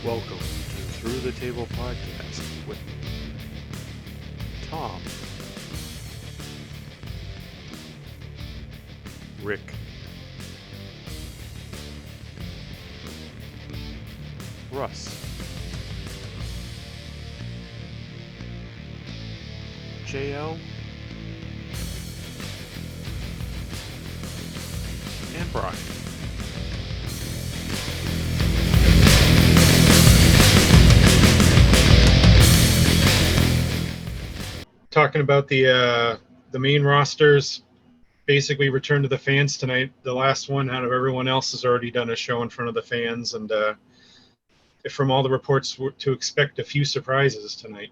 Welcome to Through the Table Podcast with Tom, Rick, Russ, JL, and Brian. Talking about the main rosters basically returned to the fans tonight. The last one out of everyone else has already done a show in front of the fans, and from all the reports, to expect a few surprises tonight.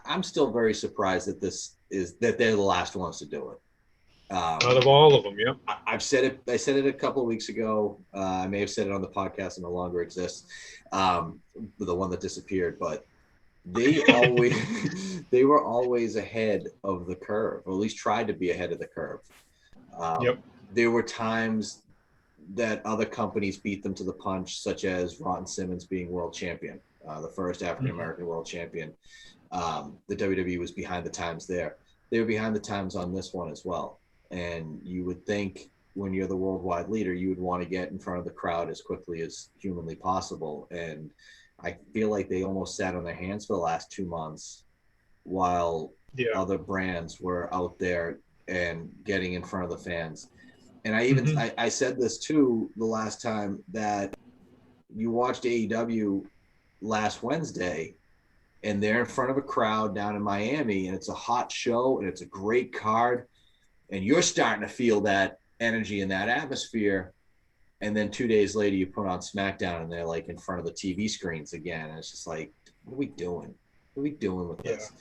I'm still very surprised that they're the last ones to do it. Out of all of them, yep. I said it a couple of weeks ago. I may have said it on the podcast and no longer exists. The one that disappeared, but they were always ahead of the curve, or at least tried to be ahead of the curve. Yep. There were times that other companies beat them to the punch, such as Ron Simmons being world champion, the first African-American world champion. The WWE was behind the times there. They were behind the times on this one as well. And you would think when you're the worldwide leader, you would want to get in front of the crowd as quickly as humanly possible. And I feel like they almost sat on their hands for the last 2 months while other brands were out there and getting in front of the fans. And I even I said this too the last time that you watched AEW last Wednesday, and they're in front of a crowd down in Miami, and it's a hot show and it's a great card, and you're starting to feel that energy in that atmosphere. And then 2 days later, you put on SmackDown, and they're like in front of the TV screens again. And it's just like, what are we doing? What are we doing with this?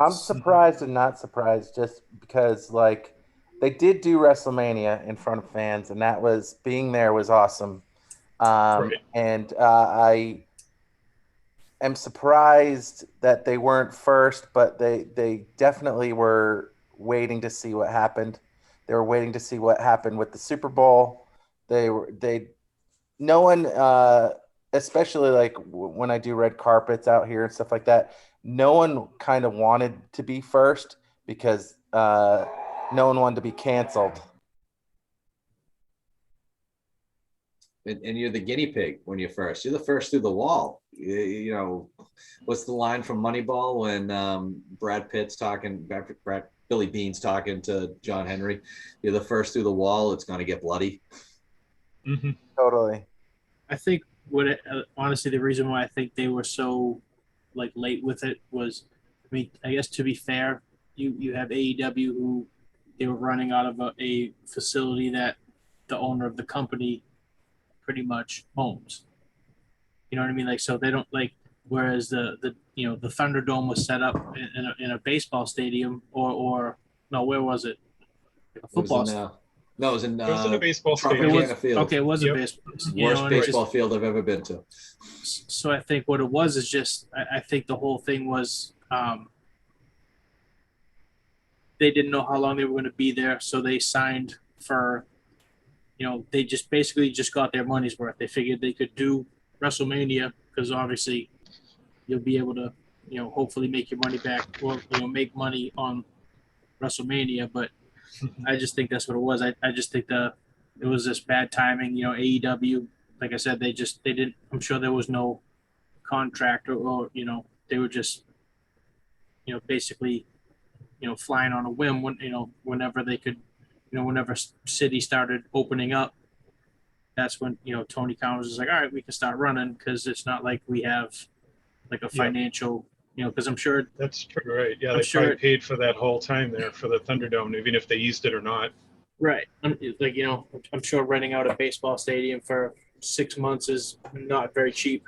I'm surprised and not surprised, just because like they did do WrestleMania in front of fans, and that was being there was awesome. Right. And I am surprised that they weren't first, but they definitely were waiting to see what happened. They were waiting to see what happened with the Super Bowl. No one, especially like when I do red carpets out here and stuff like that, no one kind of wanted to be first because no one wanted to be canceled. And you're the guinea pig when you're first. You're the first through the wall. You know, what's the line from Moneyball when Billy Bean's talking to John Henry? You're the first through the wall. It's going to get bloody. Mm-hmm. Totally. I think honestly, the reason why I think they were so like late with it was, I mean, I guess to be fair, you have AEW who they were running out of a facility that the owner of the company pretty much owns. You know what I mean? Like, so they don't like, whereas the Thunderdome was set up in a baseball stadium or no, where was it? A football stadium. No, it was in a baseball stadium. It was a baseball. Worst baseball field I've ever been to. So I think what it was is just, I think the whole thing was they didn't know how long they were going to be there, so they signed for, they just basically just got their money's worth. They figured they could do WrestleMania because obviously you'll be able to, hopefully make your money back or make money on WrestleMania, but I just think that's what it was. I just think it was just bad timing. AEW, like I said, they didn't. I'm sure there was no contract or they were just basically flying on a whim when whenever they could, whenever city started opening up, that's when Tony Khan was just like, all right, we can start running because it's not like we have like a financial. Because I'm sure that's true, right? Yeah, they probably paid for that whole time there for the Thunderdome, even if they used it or not. Right, like I'm sure renting out a baseball stadium for 6 months is not very cheap.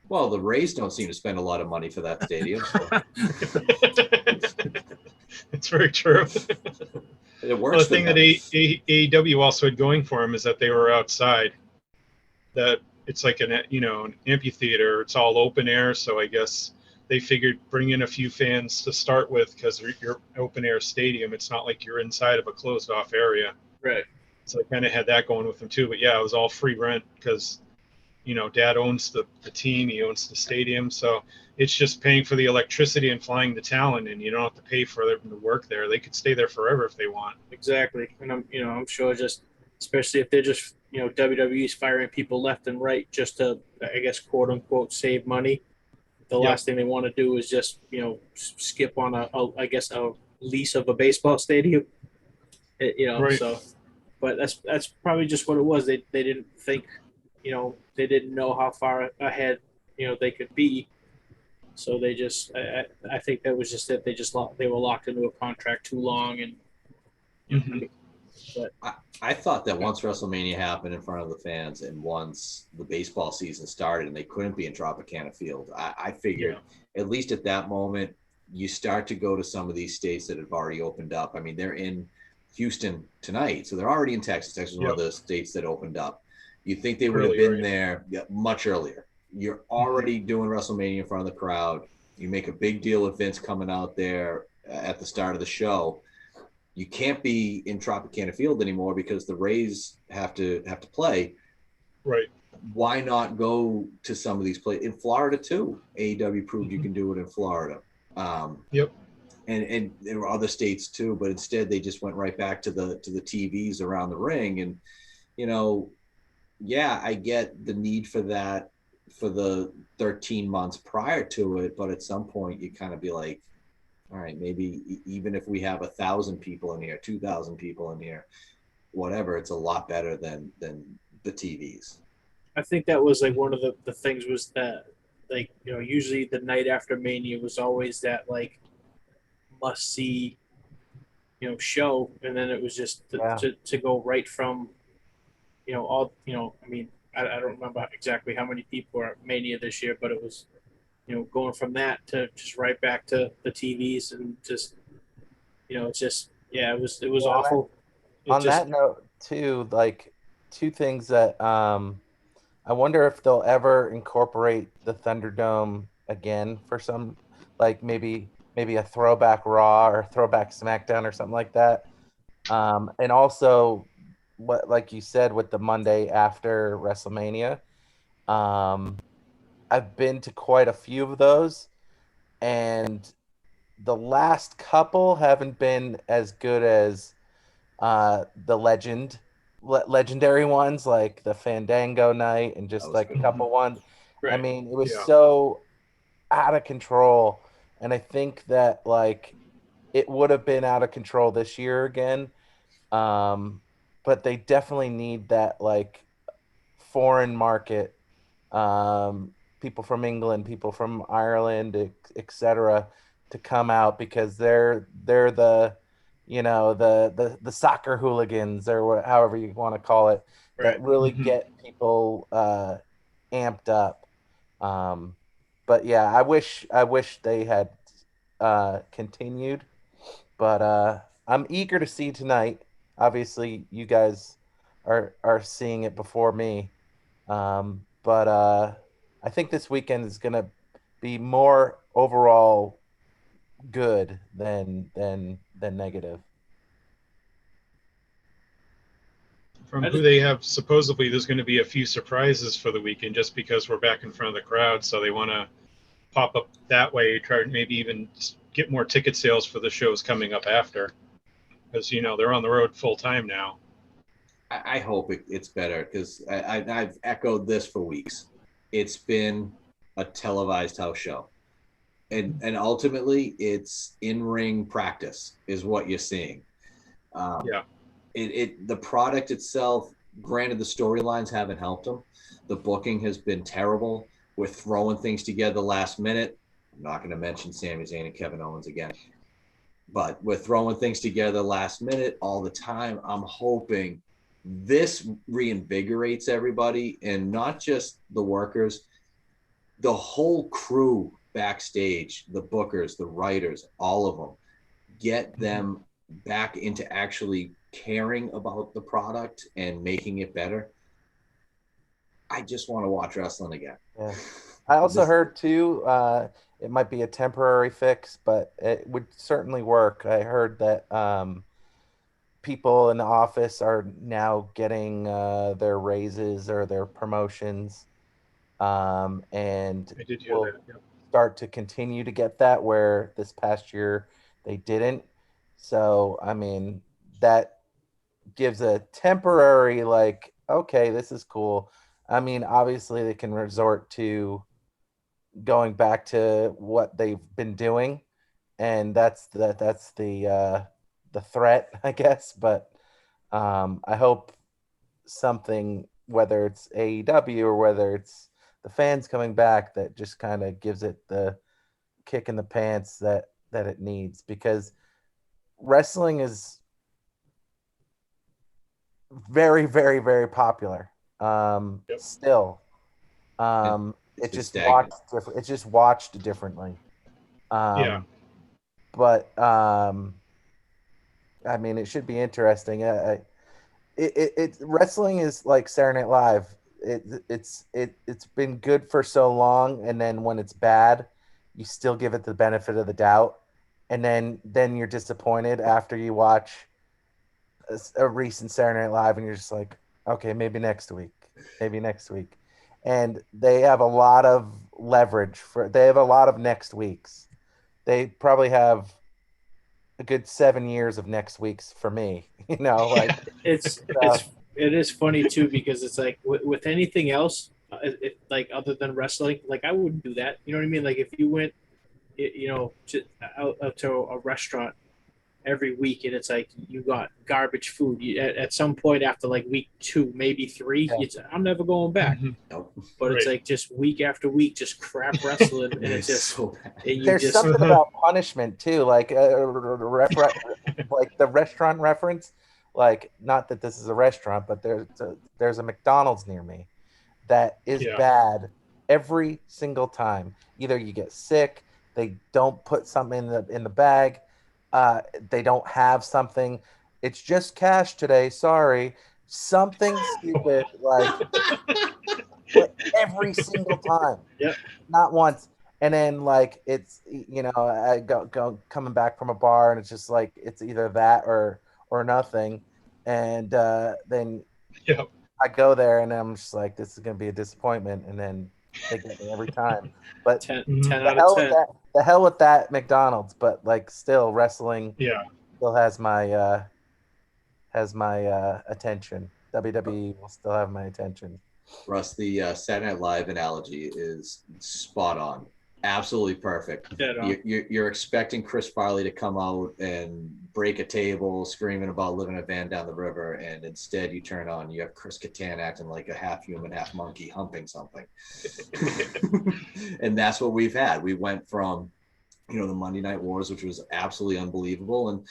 Well, the Rays don't seem to spend a lot of money for that stadium. So. It's very true. It works. Well, the thing that AEW also had going for them is that they were outside. That it's like an amphitheater. It's all open air, so I guess they figured bring in a few fans to start with because you're open air stadium. It's not like you're inside of a closed off area. Right. So I kind of had that going with them too. But yeah, it was all free rent because, Dad owns the team, he owns the stadium. So it's just paying for the electricity and flying the talent, and you don't have to pay for them to work there. They could stay there forever if they want. Exactly, and I'm sure just especially if they're just WWE's firing people left and right just to, I guess, quote unquote, save money. The last thing they want to do is just skip on I guess a lease of a baseball stadium. Right. So, but that's probably just what it was. They didn't think, they didn't know how far ahead they could be. So they just, I think that was just it. They were locked into a contract too long, and but I thought that once WrestleMania happened in front of the fans, and once the baseball season started, and they couldn't be in Tropicana Field, I figured at least at that moment you start to go to some of these states that have already opened up. I mean, they're in Houston tonight, so they're already in Texas. Texas is one of the states that opened up. You think they would have been there much earlier. You're already doing WrestleMania in front of the crowd. You make a big deal of Vince coming out there at the start of the show. You can't be in Tropicana Field anymore because the Rays have to play. Right. Why not go to some of these places in Florida too? AEW proved you can do it in Florida. And there were other states too, but instead they just went right back to the TVs around the ring. And I get the need for that for the 13 months prior to it, but at some point you kind of be like, all right, maybe even if we have 1,000 people in here, 2,000 people in here, whatever, it's a lot better than the TVs. I think that was like one of the things was that, like, usually the night after Mania was always that like must see show, and then it was just to go right from all I mean, I don't remember exactly how many people are at Mania this year, but it was going from that to just right back to the TVs, and just it's just it was awful. That note too, like two things that I wonder if they'll ever incorporate the Thunderdome again for some, like maybe a throwback Raw or throwback SmackDown or something like that. And also, what like you said with the Monday after WrestleMania, I've been to quite a few of those, and the last couple haven't been as good as the legendary ones, like the Fandango night and just like a couple ones. Right. I mean, it was so out of control, and I think that like it would have been out of control this year again. But they definitely need that like foreign market, people from England, people from Ireland, etc., to come out, because they're the the soccer hooligans, or however you want to call it, that really get people amped up. But yeah, I wish they had continued, but I'm eager to see tonight. Obviously, you guys are seeing it before me, but I think this weekend is gonna be more overall good than negative. From who they have, supposedly there's going to be a few surprises for the weekend just because we're back in front of the crowd, so they want to pop up that way, try to maybe even get more ticket sales for the shows coming up after, because they're on the road full time now. I hope it's better, because I've echoed this for weeks. It's been a televised house show, and ultimately it's in-ring practice is what you're seeing. The product itself, granted, the storylines haven't helped them. The booking has been terrible. We're throwing things together last minute. I'm not going to mention Sami Zayn and Kevin Owens again, but we're throwing things together last minute all the time. I'm hoping this reinvigorates everybody, and not just the workers, the whole crew backstage, the bookers, the writers, all of them, get them back into actually caring about the product and making it better. I just want to watch wrestling again. Yeah. I also heard too, it might be a temporary fix, but it would certainly work. I heard that people in the office are now getting their raises or their promotions, and I did hear will that. Yeah. start to continue to get that where this past year they didn't. So, I mean, that gives a temporary, like, okay, this is cool. I mean, obviously they can resort to going back to what they've been doing, and that's the threat, I guess. But I hope something, whether it's AEW or whether it's the fans coming back, that just kind of gives it the kick in the pants that it needs, because wrestling is very, very, very popular. Yep. Still, It's it been just stagnant. watched different. It's just watched differently. Yeah. But I mean, it should be interesting. Wrestling is like Saturday Night Live. It's been good for so long, and then when it's bad, you still give it the benefit of the doubt, and then you're disappointed after you watch a recent Saturday Night Live, and you're just like, okay, maybe next week, and they have a lot of leverage for. They have a lot of next weeks. They probably have a good 7 years of next weeks for me. Like It's uh, it is funny too because it's like with anything else, like other than wrestling, like I wouldn't do that. You know what I mean? Like if you went, out to a restaurant every week and it's like you got garbage food. At some point after like week 2, maybe 3, Yeah. I'm never going back. Mhm. Nope. But it's Right. like just week after week, just crap wrestling, and it's just so bad. and you there's just something about punishment too, like like the restaurant reference. Like, not that this is a restaurant, but there's a McDonald's near me that is Yeah. bad every single time. Either you get sick, they don't put something in the bag, they don't have something. It's just cash today. Sorry, something stupid like every single time. Yep. Not once. And then like it's I go coming back from a bar and it's just like it's either that or nothing. And then Yeah. I go there and I'm just like, this is gonna be a disappointment, and then they get me every time. But 10, Mhm. 10 the out of hell with 10. that, the hell with that McDonald's. But like, still, wrestling Yeah. still has my attention. WWE will still have my attention. Russ, the Saturday Night Live analogy is spot on. Absolutely perfect. Dead on. You're expecting Chris Farley to come out and break a table, screaming about living a van down the river, and instead you turn on, you have Chris Kattan acting like a half human, half monkey humping something. And that's what we've had. We went from, the Monday Night Wars, which was absolutely unbelievable. And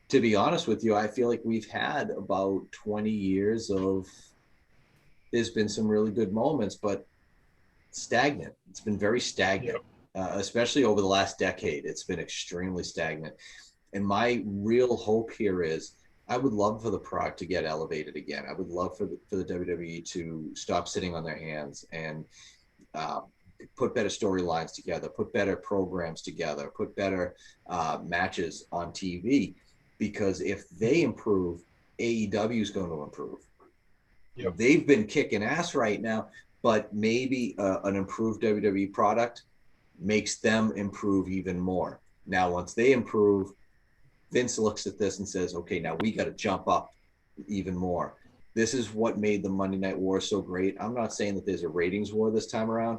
to be honest with you, I feel like we've had about 20 years of, there's been some really good moments, but stagnant. It's been very stagnant, especially over the last decade. It's been extremely stagnant. And my real hope here is I would love for the product to get elevated again. I would love for the WWE to stop sitting on their hands and put better storylines together, put better programs together, put better matches on TV. Because if they improve, AEW is going to improve. Yep. They've been kicking ass right now, but maybe an improved WWE product makes them improve even more. Now, once they improve, Vince looks at this and says, okay, now we got to jump up even more. This is what made the Monday Night War so great. I'm not saying that there's a ratings war this time around,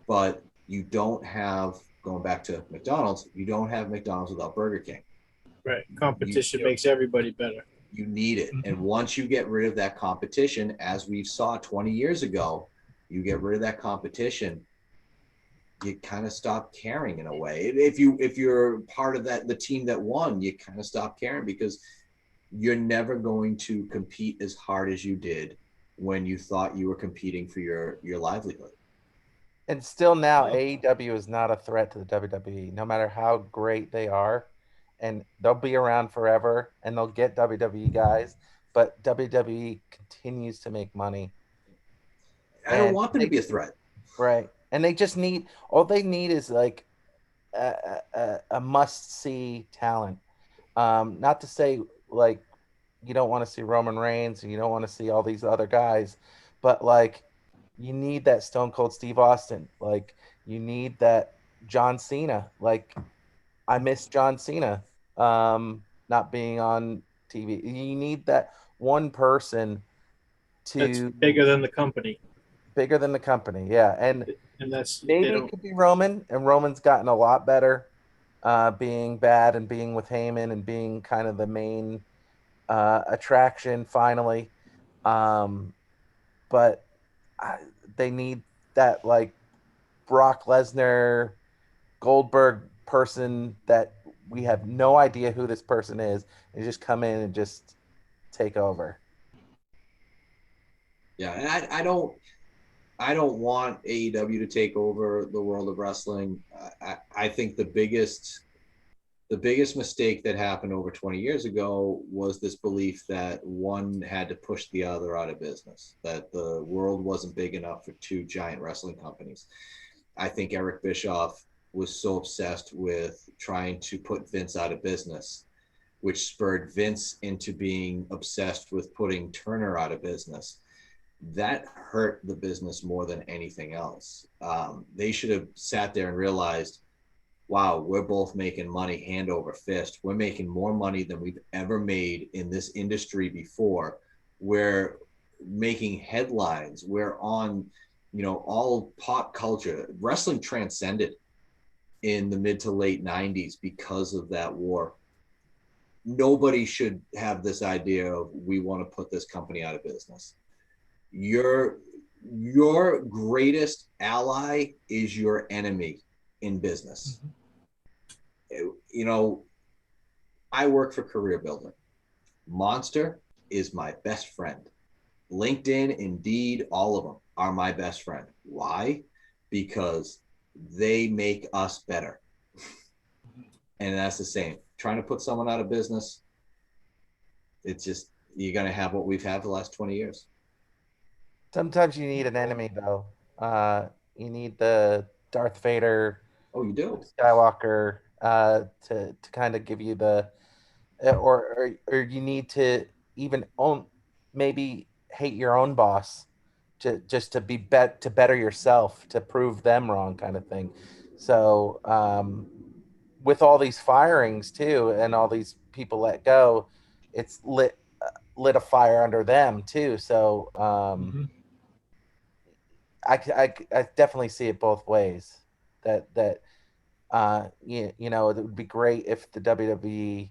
but you don't have, going back to McDonald's, you don't have McDonald's without Burger King. Right. Competition makes everybody better. You need it. And once you get rid of that competition, as we saw 20 years ago, you get rid of that competition, you kind of stop caring in a way. If you're part of the team that won, you kind of stop caring because you're never going to compete as hard as you did when you thought you were competing for your livelihood. And still now, AEW is not a threat to the WWE, no matter how great they are. And they'll be around forever and they'll get WWE guys, but WWE continues to make money. I don't want them to be a threat. Right. And they just need, all they need is like a must see talent. Not to say like you don't want to see Roman Reigns and you don't want to see all these other guys, but like you need that Stone Cold Steve Austin. Like you need that John Cena. Like I miss John Cena not being on TV. You need that one person That's to bigger than the company, bigger than the company. Yeah. And and that's they maybe it don't. could be Roman, and Roman's gotten a lot better being bad and being with Heyman and being kind of the main attraction finally. Um, but I, they need that like Brock Lesnar, Goldberg person that we have no idea who this person is and just come in and just take over. Yeah, and I don't want AEW to take over the world of wrestling. I think the biggest mistake that happened over 20 years ago was this belief that one had to push the other out of business, that the world wasn't big enough for two giant wrestling companies. I think Eric Bischoff was so obsessed with trying to put Vince out of business, which spurred Vince into being obsessed with putting Turner out of business. That hurt the business more than anything else. They should have sat there and realized, wow, we're both making money hand over fist. We're making more money than we've ever made in this industry before. We're making headlines. We're on, all pop culture. Wrestling transcended in the mid to late 90s because of that war. Nobody should have this idea of we want to put this company out of business. Your greatest ally is your enemy in business. I work for Career Builder. Monster is my best friend. LinkedIn, Indeed, all of them are my best friend. Why? Because they make us better. And that's the same. Trying to put someone out of business, it's just, you're going to have what we've had for the last 20 years. Sometimes you need an enemy, though. You need the Darth Vader, Oh, you do? Skywalker, to kind of give you the, or you need to even own, maybe hate your own boss, to just to to better yourself, to prove them wrong, kind of thing. So with all these firings too, and all these people let go, it's lit a fire under them too. So I definitely see it both ways. That it would be great if the WWE,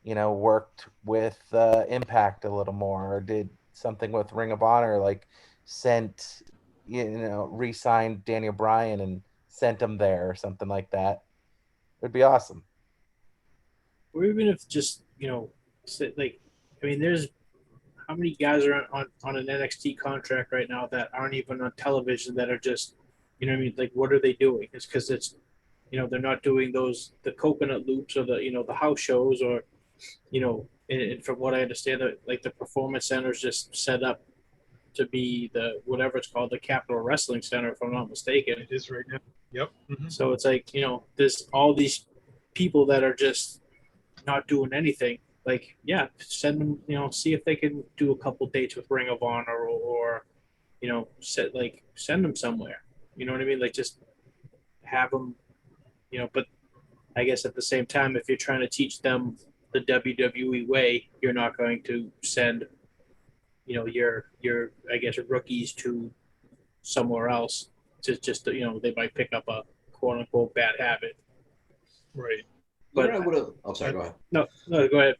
worked with Impact a little more, or did something with Ring of Honor, like sent, re-signed Daniel Bryan and sent him there or something like that. It would be awesome. Or even if just like, I mean, there's how many guys are on an NXT contract right now that aren't even on television, that are just, what I mean? Like, what are they doing? It's because they're not doing the coconut loops, or the house shows, or, and from what I understand, like the performance center is just set up to be the, whatever it's called, the Capital Wrestling Center, if I'm not mistaken. It is right now. Yep. So it's like, there's all these people that are just not doing anything. Like, yeah, send them, see if they can do a couple dates with Ring of Honor, or send them somewhere. You know what I mean? Like, just have them, but I guess at the same time, if you're trying to teach them the WWE way, you're not going to send, your I guess rookies to somewhere else. Just they might pick up a quote unquote bad habit. Right. But I But would have. Oh, sorry. Go ahead. no, go ahead.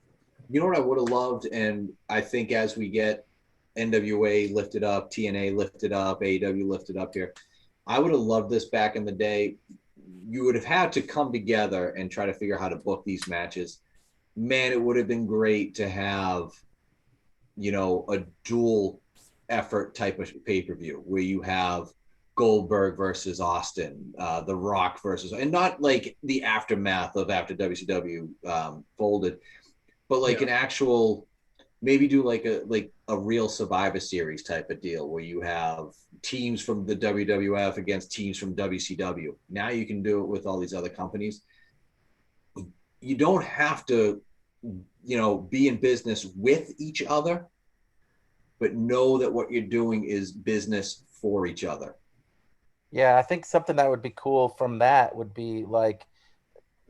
You know what I would have loved, and I think as we get NWA lifted up, TNA lifted up, AEW lifted up here, I would have loved this back in the day. You would have had to come together and try to figure out how to book these matches. Man, it would have been great to have, a dual effort type of pay-per-view where you have Goldberg versus Austin, The Rock versus, and not like the aftermath of after WCW folded, but like an actual, maybe do like a real Survivor Series type of deal where you have teams from the WWF against teams from WCW. Now you can do it with all these other companies. You don't have to be in business with each other, but know that what you're doing is business for each other. Yeah, I think something that would be cool from that would be like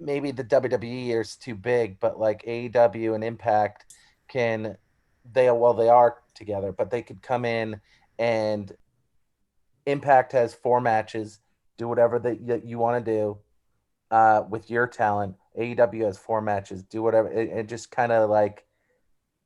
maybe the WWE is too big, but like AEW and Impact they are together, but they could come in and Impact has 4 matches, do whatever that you want to do with your talent. AEW has 4 matches, do whatever, and just kind of like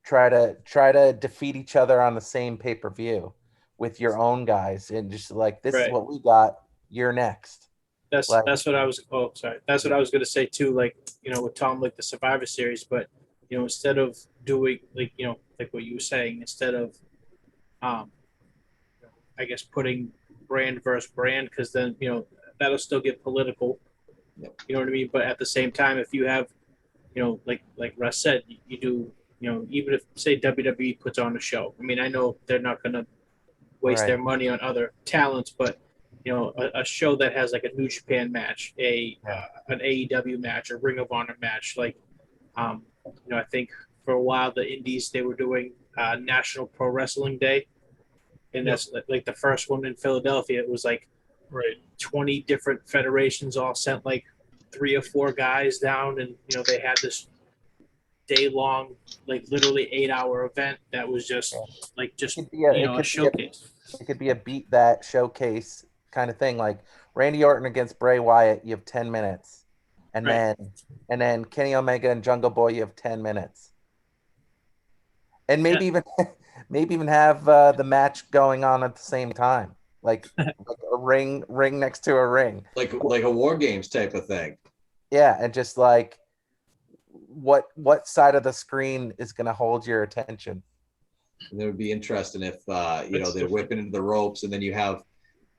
try to defeat each other on the same pay-per-view with your own guys, and just like this is Right. what we got. You're next. Like, That's what I was. Oh, sorry. That's what I was going to say too. Like with Tom, like the Survivor Series, but instead of doing like like what you were saying, instead of um, I guess putting brand versus brand, because then that'll still get political. Yep. You know what I mean? But at the same time, if you have like Russ said, you do even if say WWE puts on a show. I mean, I know they're not going to waste their right. money on other talents, but a show that has like a New Japan match, an AEW match, a Ring of Honor match, like I think for a while the Indies they were doing National Pro Wrestling Day, and that's like the first one in Philadelphia. It was like Right. 20 different federations all sent like 3 or 4 guys down, and they had this day long, like literally 8-hour event that was just a showcase. It could be a beat that showcase kind of thing, like Randy Orton against Bray Wyatt. You have 10 minutes, and Right. then Kenny Omega and Jungle Boy. You have 10 minutes, and maybe even have the match going on at the same time, like a ring next to a ring, Like a War Games type of thing. yeah, and just like what side of the screen is going to hold your attention. And it would be interesting if they're whipping into the ropes, and then you have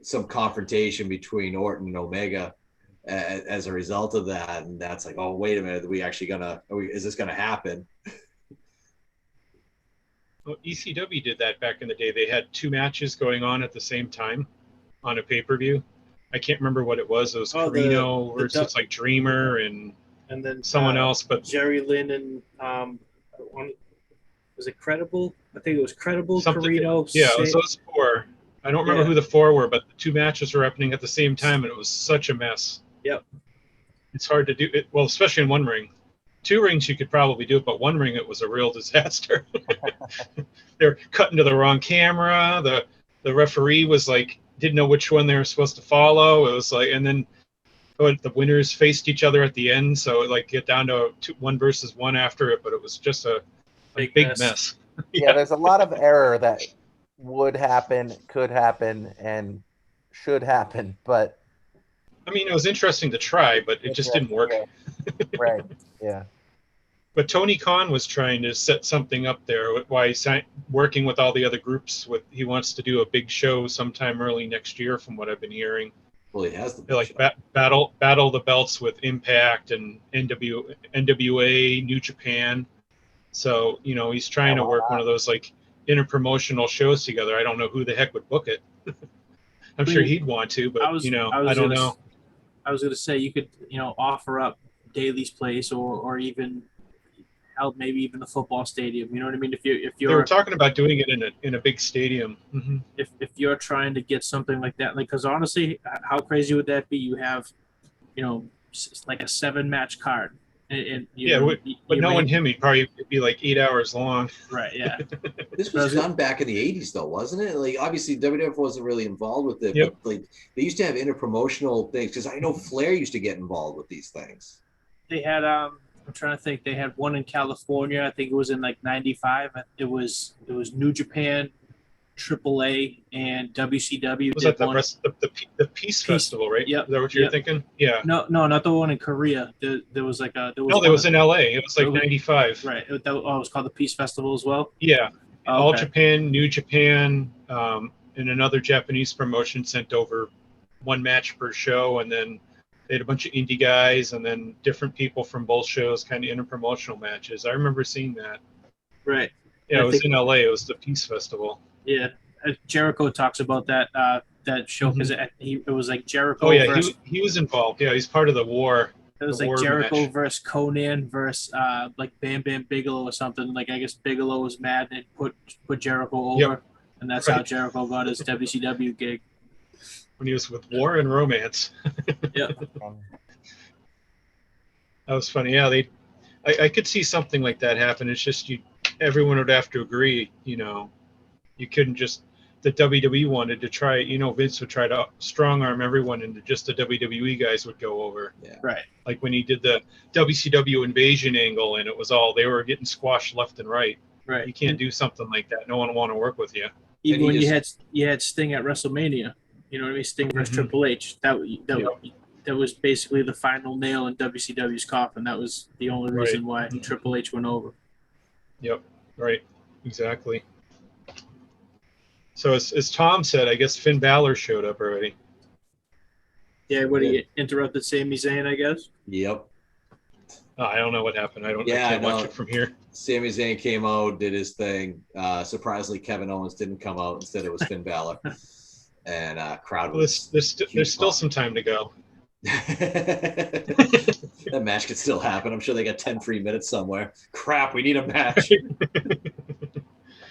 some confrontation between Orton and Omega as a result of that, and that's like, oh, wait a minute, is this gonna happen? Well, ECW did that back in the day. They had 2 matches going on at the same time on a pay-per-view. I can't remember what it was. It was Carino versus like Dreamer and then someone else, but Jerry Lynn and was it Credible? I think it was Credible, Carino. Yeah, it was those 4. I don't remember who the 4 were, but the 2 matches were happening at the same time, and it was such a mess. Yep. It's hard to do it, well, especially in 1 ring. 2 rings you could probably do it, but 1 ring it was a real disaster. They're cutting to the wrong camera. The referee was like didn't know which one they were supposed to follow. It was like, and then the winners faced each other at the end, so it like get down to 1 versus 1 after it, but it was just a big mess. Yeah, there's a lot of error that would happen, could happen, and should happen, but I mean, it was interesting to try, but it just didn't work. Yeah. Right. Yeah. But Tony Khan was trying to set something up there while he's working with all the other groups. He wants to do a big show sometime early next year, from what I've been hearing. Well, he has battle the belts with Impact and NWA, New Japan. So he's trying to work one of those like interpromotional shows together. I don't know who the heck would book it. I'm sure he'd want to, but I don't know. I was going to say you could offer up Daly's Place or even held maybe even the football stadium. You know what I mean? If you're they were talking about doing it in a big stadium. Mm-hmm. If you're trying to get something like that, like, because honestly, how crazy would that be? You have like a 7-match card, and but knowing him, he'd probably be like 8 hours long. Right. Yeah. This was done back in the 80s, though, wasn't it? Like, obviously, WWF wasn't really involved with it, but like they used to have interpromotional things, because I know Flair used to get involved with these things. They had I'm trying to think. They had one in California. I think it was in like '95. It was New Japan, AAA, and WCW. Was that the Peace Festival, right? Yeah. Is that what you're thinking? Yeah. No, not the one in Korea. There was like a. It was in LA. It was like '95. Right. It was called the Peace Festival as well. Yeah. All Japan, New Japan, and another Japanese promotion sent over 1 match per show, and then they had a bunch of indie guys, and then different people from both shows, kind of interpromotional matches. I remember seeing that. Right. Yeah, it was in LA. It was the Peace Festival. Yeah, Jericho talks about that show because it was like Jericho. Oh yeah, he was involved. Yeah, he's part of the War. It was The like war Jericho match. versus Conan versus like Bam Bam Bigelow or something. Like I guess Bigelow was mad and put Jericho over, Yep. and that's Right. how Jericho got his WCW gig. When he was with War and Romance. Yeah, That was funny. Yeah, I could see something like that happen. It's just everyone would have to agree. You couldn't just. The WWE wanted to try. Vince would try to strong arm everyone, and just the WWE guys would go over. Yeah. right. Like when he did the WCW invasion angle, and it was they were getting squashed left and right. Right. You can't do something like that. No one will want to work with you. Even he when just- you had Sting at WrestleMania, you know what I mean? Sting versus Mhm. Triple H. Yep. That was basically the final nail in WCW's coffin. That was the only reason why Triple H went over. Yep. Right. Exactly. So as Tom said, I guess Finn Balor showed up already. Yeah, what he interrupted Sami Zayn, I guess. Yep. I don't know what happened. I Yeah, can't I know. watch it from here. Sami Zayn came out, did his thing. Surprisingly, Kevin Owens didn't come out. Instead, it was Finn Balor. And crowd Well, was. there's still some time to go. That match could still happen. I'm sure they got 10 free minutes somewhere. Crap, we need a match.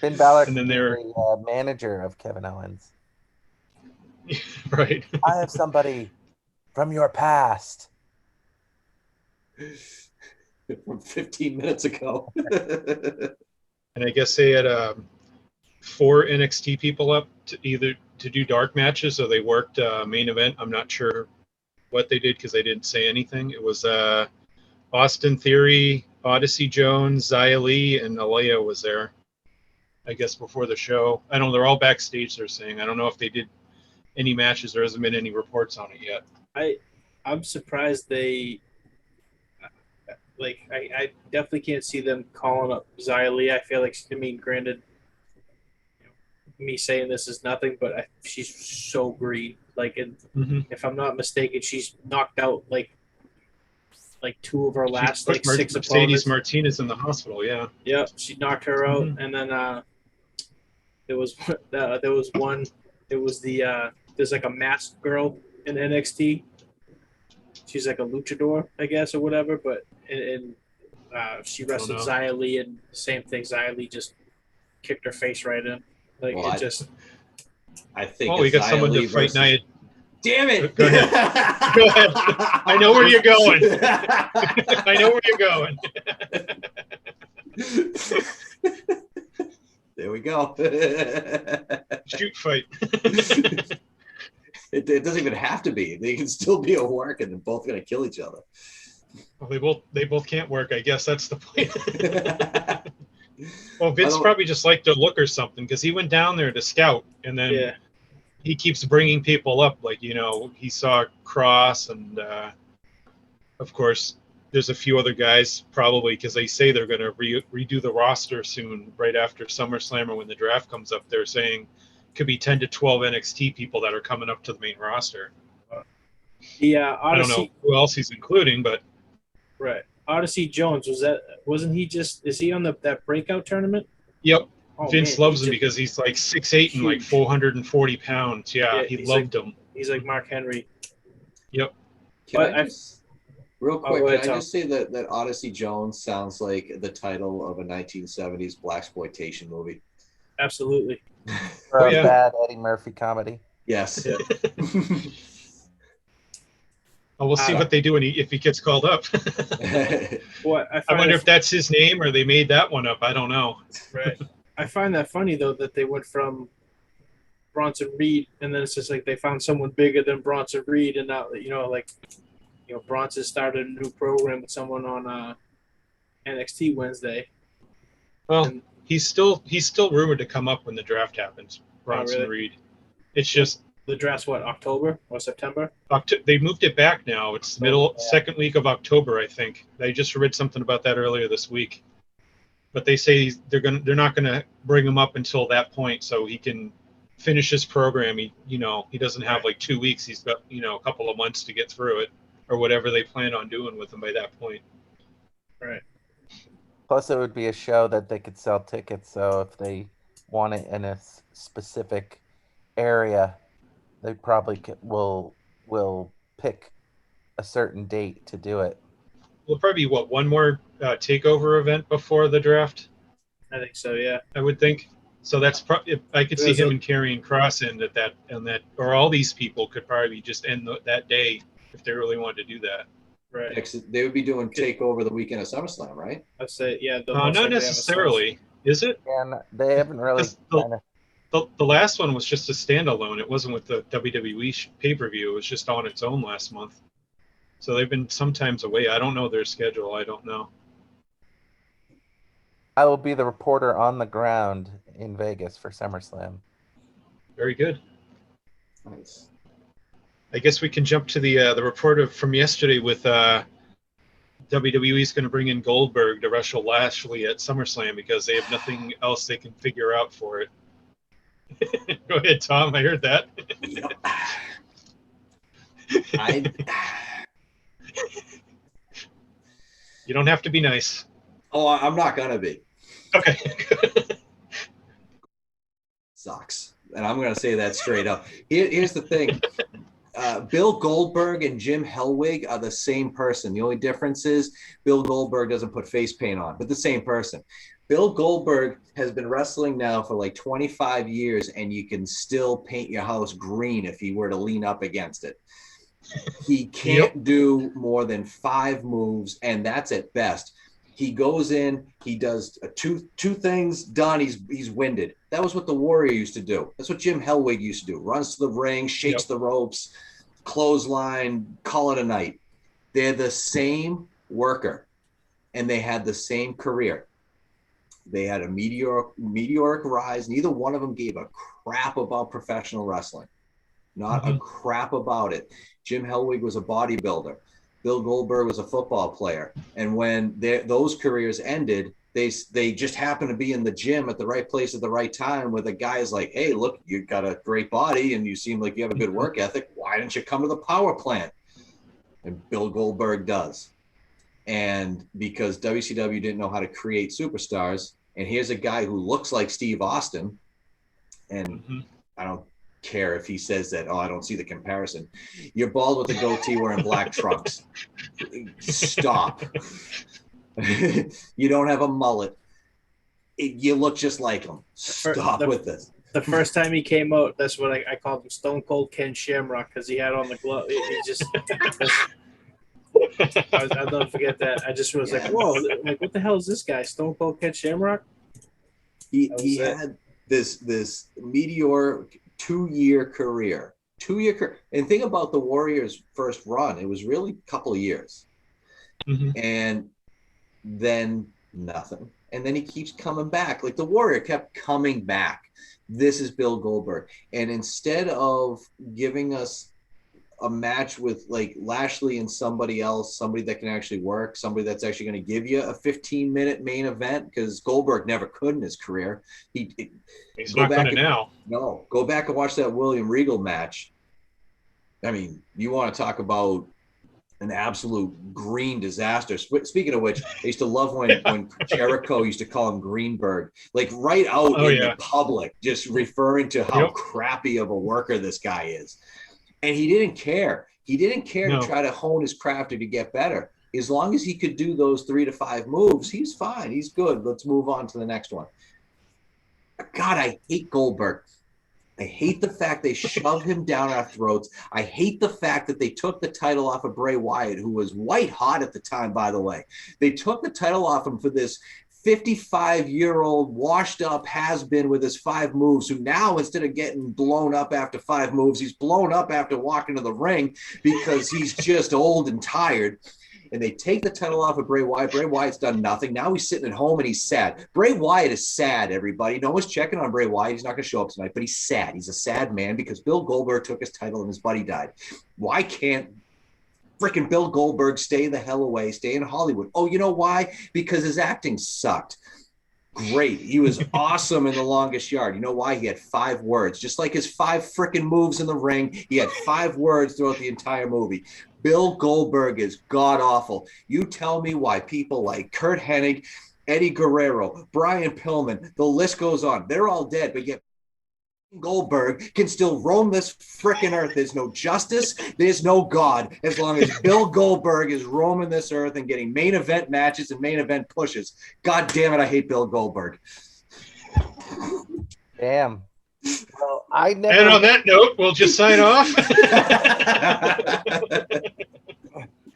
Finn Balor And then could be they're the manager of Kevin Owens. right. I have somebody from your past. From 15 minutes ago. And I guess they had 4 NXT people up to either to do dark matches, or they worked main event. I'm not sure what they did because they didn't say anything. It was Austin Theory, Odyssey Jones, Xia Li, and Alea was there. I guess before the show. I don't know. They're all backstage. They're saying. I don't know if they did any matches. There hasn't been any reports on it yet. I'm surprised they I definitely can't see them calling up Xia Li. I feel like, I mean, granted, me saying this is nothing, but she's so green. Like, if I'm not mistaken, she's knocked out like 2 of her last She put 6 Mercedes opponents. Martinez in the hospital. Yeah. Yep, she knocked her out, and then there was one. It was there's like a masked girl in NXT. She's like a luchador, I guess, or whatever. But she wrestled know. Xia Li, and same thing. Xia Li just kicked her face right in. Like, Well, it just. I think. We got Xia someone Li to fight versus- Nia. Damn it! Go ahead. Go ahead. I know where you're going. I know where you're going. There we go. Shoot fight. It doesn't even have to be. They can still be at work, and they're both going to kill each other. Well, they both can't work. I guess that's the point. Well, Vince don't- probably just liked their look or something, because he went down there to scout, and then Yeah. he keeps bringing people up. Like, he saw Cross, and of course, there's a few other guys probably, because they say they're going to redo the roster soon, right after SummerSlam or when the draft comes up. They're saying could be 10 to 12 NXT people that are coming up to the main roster. Yeah, I don't know Odyssey. who else he's including, but Right. Odyssey Jones, wasn't he just, is he on that breakout tournament? yep. Oh, Vince man, loves him because he's like 6'8" and like Huge. 440 pounds. Yeah, Yeah, he he's loved him. He's like Mark Henry. Yep. But Real quick, go ahead, can I Tom. just say that Odyssey Jones sounds like the title of a 1970s blaxploitation movie? Absolutely. For yeah. a bad Eddie Murphy comedy. Yes. Yeah. Oh, we'll see what they do if he gets called up. What I wonder if that's his name or they made that one up. I don't know. Right. I find that funny though that they went from Bronson Reed, and then it's just like they found someone bigger than Bronson Reed, and now Bronson started a new program with someone on NXT Wednesday. Well, And- he's still rumored to come up when the draft happens. Bronson really? Reed. It's just The draft's what, October or September? they moved it back now. It's second week of October, I think. I just read something about that earlier this week. But they say they're not gonna bring him up until that point, so he can finish his program. He doesn't have like 2 weeks. He's got a couple of months to get through it, or whatever they plan on doing with him by that point. Right. Plus, it would be a show that they could sell tickets. So if they want it in a specific area, they probably will pick a certain date to do it. Will probably be one more takeover event before the draft, I think so. Yeah. I would think. So that's I could see There's him a- and Karrion Kross end at that, or all these people could probably just end that day if they really wanted to do that. Right. They would be doing takeover the weekend of SummerSlam, right? I'd say yeah. Not necessarily, is it? And they haven't really kind of. The last one was just a standalone. It wasn't with the WWE pay-per-view. It was just on its own last month. So they've been sometimes away. I don't know their schedule. I don't know. I will be the reporter on the ground in Vegas for SummerSlam. Very good. Nice. I guess we can jump to the report from yesterday with WWE's going to bring in Goldberg to wrestle Lashley at SummerSlam because they have nothing else they can figure out for it. Go ahead, Tom. I heard that. Yep. You don't have to be nice. Oh, I'm not gonna be. Okay. Sucks, and I'm gonna say that straight up. Here's the thing. Bill Goldberg and Jim Hellwig are the same person. The only difference is Bill Goldberg doesn't put face paint on, but the same person. Bill Goldberg has been wrestling now for like 25 years, and you can still paint your house green if he were to lean up against it. He can't do more than 5 moves, and that's at best. He goes in, he does two things, done, he's winded. That was what the Warrior used to do. That's what Jim Hellwig used to do. Runs to the ring, shakes the ropes, clothesline, call it a night. They're the same worker, and they had the same career. They had a meteoric rise. Neither one of them gave a crap about professional wrestling. Not a crap about it. Jim Hellwig was a bodybuilder. Bill Goldberg was a football player. And when those careers ended, they just happened to be in the gym at the right place at the right time where the guy's like, hey, look, you got a great body and you seem like you have a good work ethic. Why didn't you come to the power plant? And Bill Goldberg does. And because WCW didn't know how to create superstars, and here's a guy who looks like Steve Austin, and I don't care if he says that, I don't see the comparison. You're bald with a goatee wearing black trunks. Stop. You don't have a mullet. You look just like him. Stop with this. The first time he came out, that's what I called him, Stone Cold Ken Shamrock, because he had on the glove. He just... I'll never forget that. I just was like, whoa, like, what the hell is this guy? Stone Cold Ken Shamrock? He had this meteoric 2-year career. And think about the Warriors' first run. It was really a couple of years. And then nothing. And then he keeps coming back. Like the Warrior kept coming back. This is Bill Goldberg. And instead of giving us a match with like Lashley and somebody else, somebody that can actually work, somebody that's actually going to give you a 15-minute main event, because Goldberg never could in his career. He's not going to now. No, go back and watch that William Regal match. I mean, you want to talk about an absolute green disaster. Speaking of which, I used to love when Jericho used to call him Greenberg, like right out in the public, just referring to how crappy of a worker this guy is. And he didn't care. He didn't care to try to hone his craft or to get better. As long as he could do those 3 to 5 moves, he's fine. He's good. Let's move on to the next one. God, I hate Goldberg. I hate the fact they shove him down our throats. I hate the fact that they took the title off of Bray Wyatt, who was white hot at the time, by the way. They took the title off him for this 55-year-old washed up has-been with his 5 moves, who now, instead of getting blown up after 5 moves, he's blown up after walking to the ring because he's just old and tired. And they take the title off of Bray Wyatt. Bray Wyatt's done nothing. Now he's sitting at home and he's sad. Bray Wyatt is sad, everybody. No one's checking on Bray Wyatt. He's not going to show up tonight, but he's sad. He's a sad man because Bill Goldberg took his title and his buddy died. Why can't freaking Bill Goldberg stay the hell away, stay in Hollywood? Oh, you know why? Because his acting sucked. Great. He was awesome in The Longest Yard. You know why? He had 5 words. Just like his 5 freaking moves in the ring, he had 5 words throughout the entire movie. Bill Goldberg is god-awful. You tell me why people like Kurt Hennig, Eddie Guerrero, Brian Pillman, the list goes on. They're all dead, but yet Goldberg can still roam this frickin' earth. There's no justice. There's no God as long as Bill Goldberg is roaming this earth and getting main event matches and main event pushes. God damn it, I hate Bill Goldberg. Damn. Well, And on that note, we'll just sign off.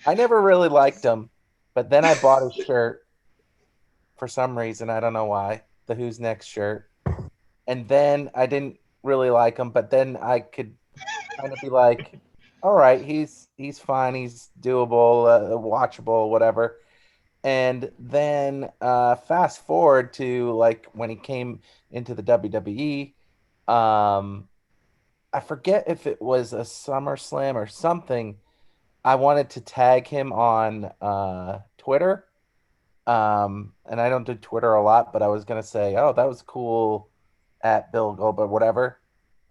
I never really liked him, but then I bought his shirt for some reason. I don't know why. The Who's Next shirt. And then I didn't really like him, but then I could kind of be like, all right, he's fine, he's doable, watchable, whatever. And then fast forward to like when he came into the WWE, I forget if it was a SummerSlam or something. I wanted to tag him on Twitter. And I don't do Twitter a lot, but I was gonna say, oh, that was cool at Bill Goldberg, whatever.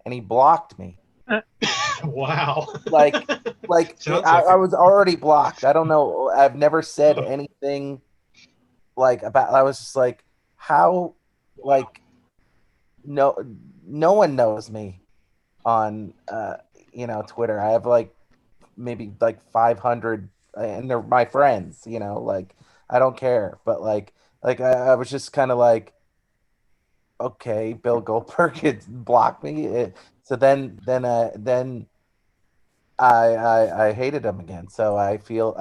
And he blocked me. Wow. Like Sounds I, like I was already blocked. I don't know. I've never said anything like about. I was just like, how, like, no one knows me on Twitter. I have like maybe like 500, and they're my friends. Like I don't care, but like I was just kind of like, okay, Bill Goldberg had blocked me. So then I hated him again. So I feel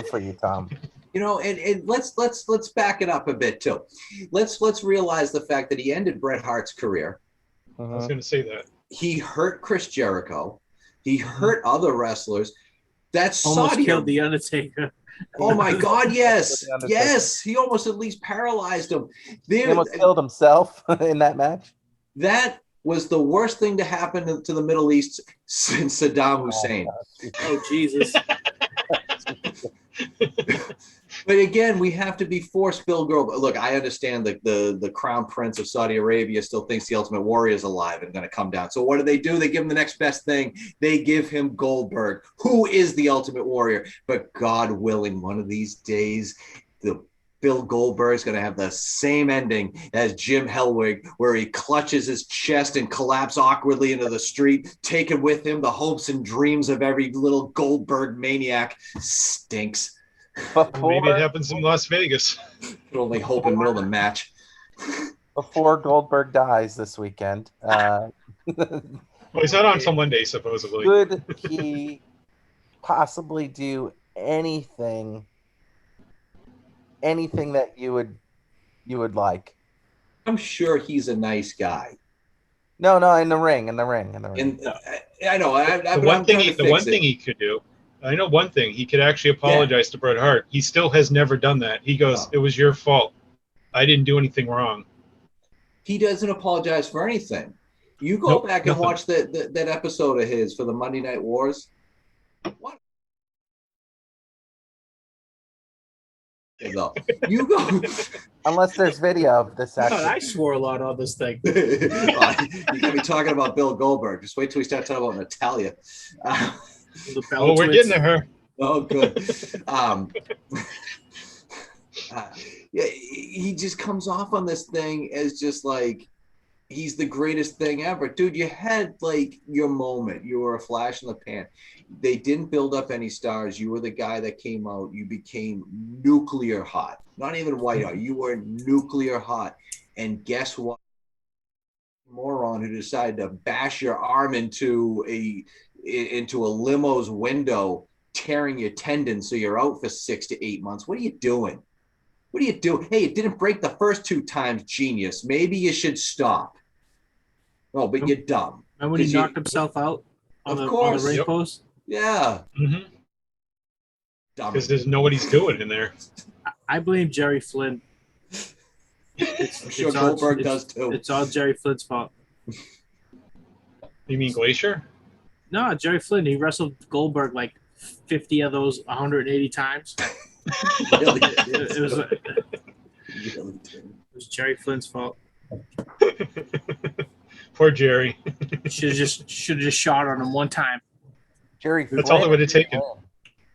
for you, Tom. And let's back it up a bit too. Let's realize the fact that he ended Bret Hart's career. I was going to say that. He hurt Chris Jericho. He hurt other wrestlers. That's almost Saudi. killed the Undertaker. Oh my God! Yes, yes. He almost at least paralyzed him. He almost killed himself in that match. That was the worst thing to happen to the Middle East since Saddam Hussein. Oh Jesus! But again, we have to be forced Bill Goldberg. Look, I understand that the Crown Prince of Saudi Arabia still thinks the Ultimate Warrior is alive and going to come down. So what do? They give him the next best thing. They give him Goldberg, who is the Ultimate Warrior. But God willing, one of these days, the Bill Goldberg is going to have the same ending as Jim Hellwig, where he clutches his chest and collapses awkwardly into the street, taking with him the hopes and dreams of every little Goldberg maniac. Stinks. Maybe it happens in Las Vegas. Only hope in the middle of the match. Before Goldberg dies this weekend. Well, he's not on until Monday, supposedly. Could he possibly do anything that you would like? I'm sure he's a nice guy. No, in the ring. I know. The one thing he could do. I know one thing. He could actually apologize to Bret Hart. He still has never done that. He goes, "It was your fault. I didn't do anything wrong." He doesn't apologize for anything. You go back and watch that episode of his for the Monday Night Wars. What? You go. Unless there's video of this God, action. I swore a lot on this thing. You got me talking about Bill Goldberg. Just wait till we start talking about Natalia. Oh, we're getting to her. Oh, good. Yeah, he just comes off on this thing as just like he's the greatest thing ever. Dude, you had like your moment. You were a flash in the pan. They didn't build up any stars. You were the guy that came out. You became nuclear hot. Not even white hot. You were nuclear hot. And guess what? Moron who decided to bash your arm into a limo's window, tearing your tendons so you're out for 6 to 8 months. What are you doing? What are you doing? Hey, it didn't break the first 2 times, genius. Maybe you should stop. No, but you're dumb. And when he knocked himself out on the ring post? Yeah. Mm-hmm. Because there's nobody's doing in there. I blame Jerry Flynn. I'm sure Goldberg does too. It's all Jerry Flynn's fault. You mean Glacier? No, Jerry Flynn. He wrestled Goldberg like 50 of those 180 times. Really? It was Jerry Flynn's fault. Poor Jerry. Should have just shot on him one time. Jerry. That's all it would have taken.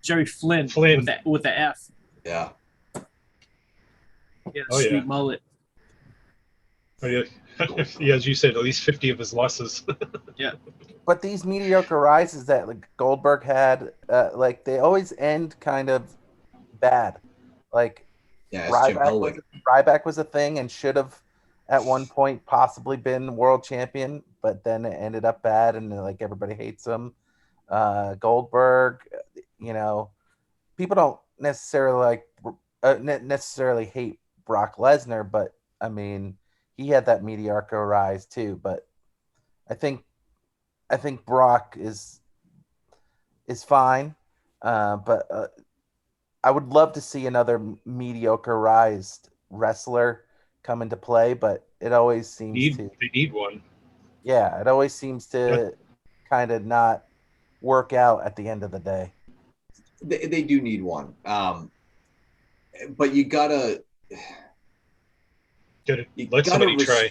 Jerry Flynn. With the F. Yeah. Yeah, sweet mullet. Yeah, as you said, at least 50 of his losses. But these mediocre rises that like Goldberg had, like they always end kind of bad. Like Yeah, it's Jim Ryback was Hellwig. Ryback was a thing and should have at one point possibly been world champion, but then it ended up bad and like everybody hates him. Goldberg, you know, people don't necessarily necessarily hate Brock Lesnar, but I mean, he had that mediocre rise too. But I think I think Brock is fine, but I would love to see another mediocre rise wrestler come into play, but it always seems to, They need one. yeah, it always seems to kind of not work out at the end of the day. They do need one. But you gotta Let somebody try.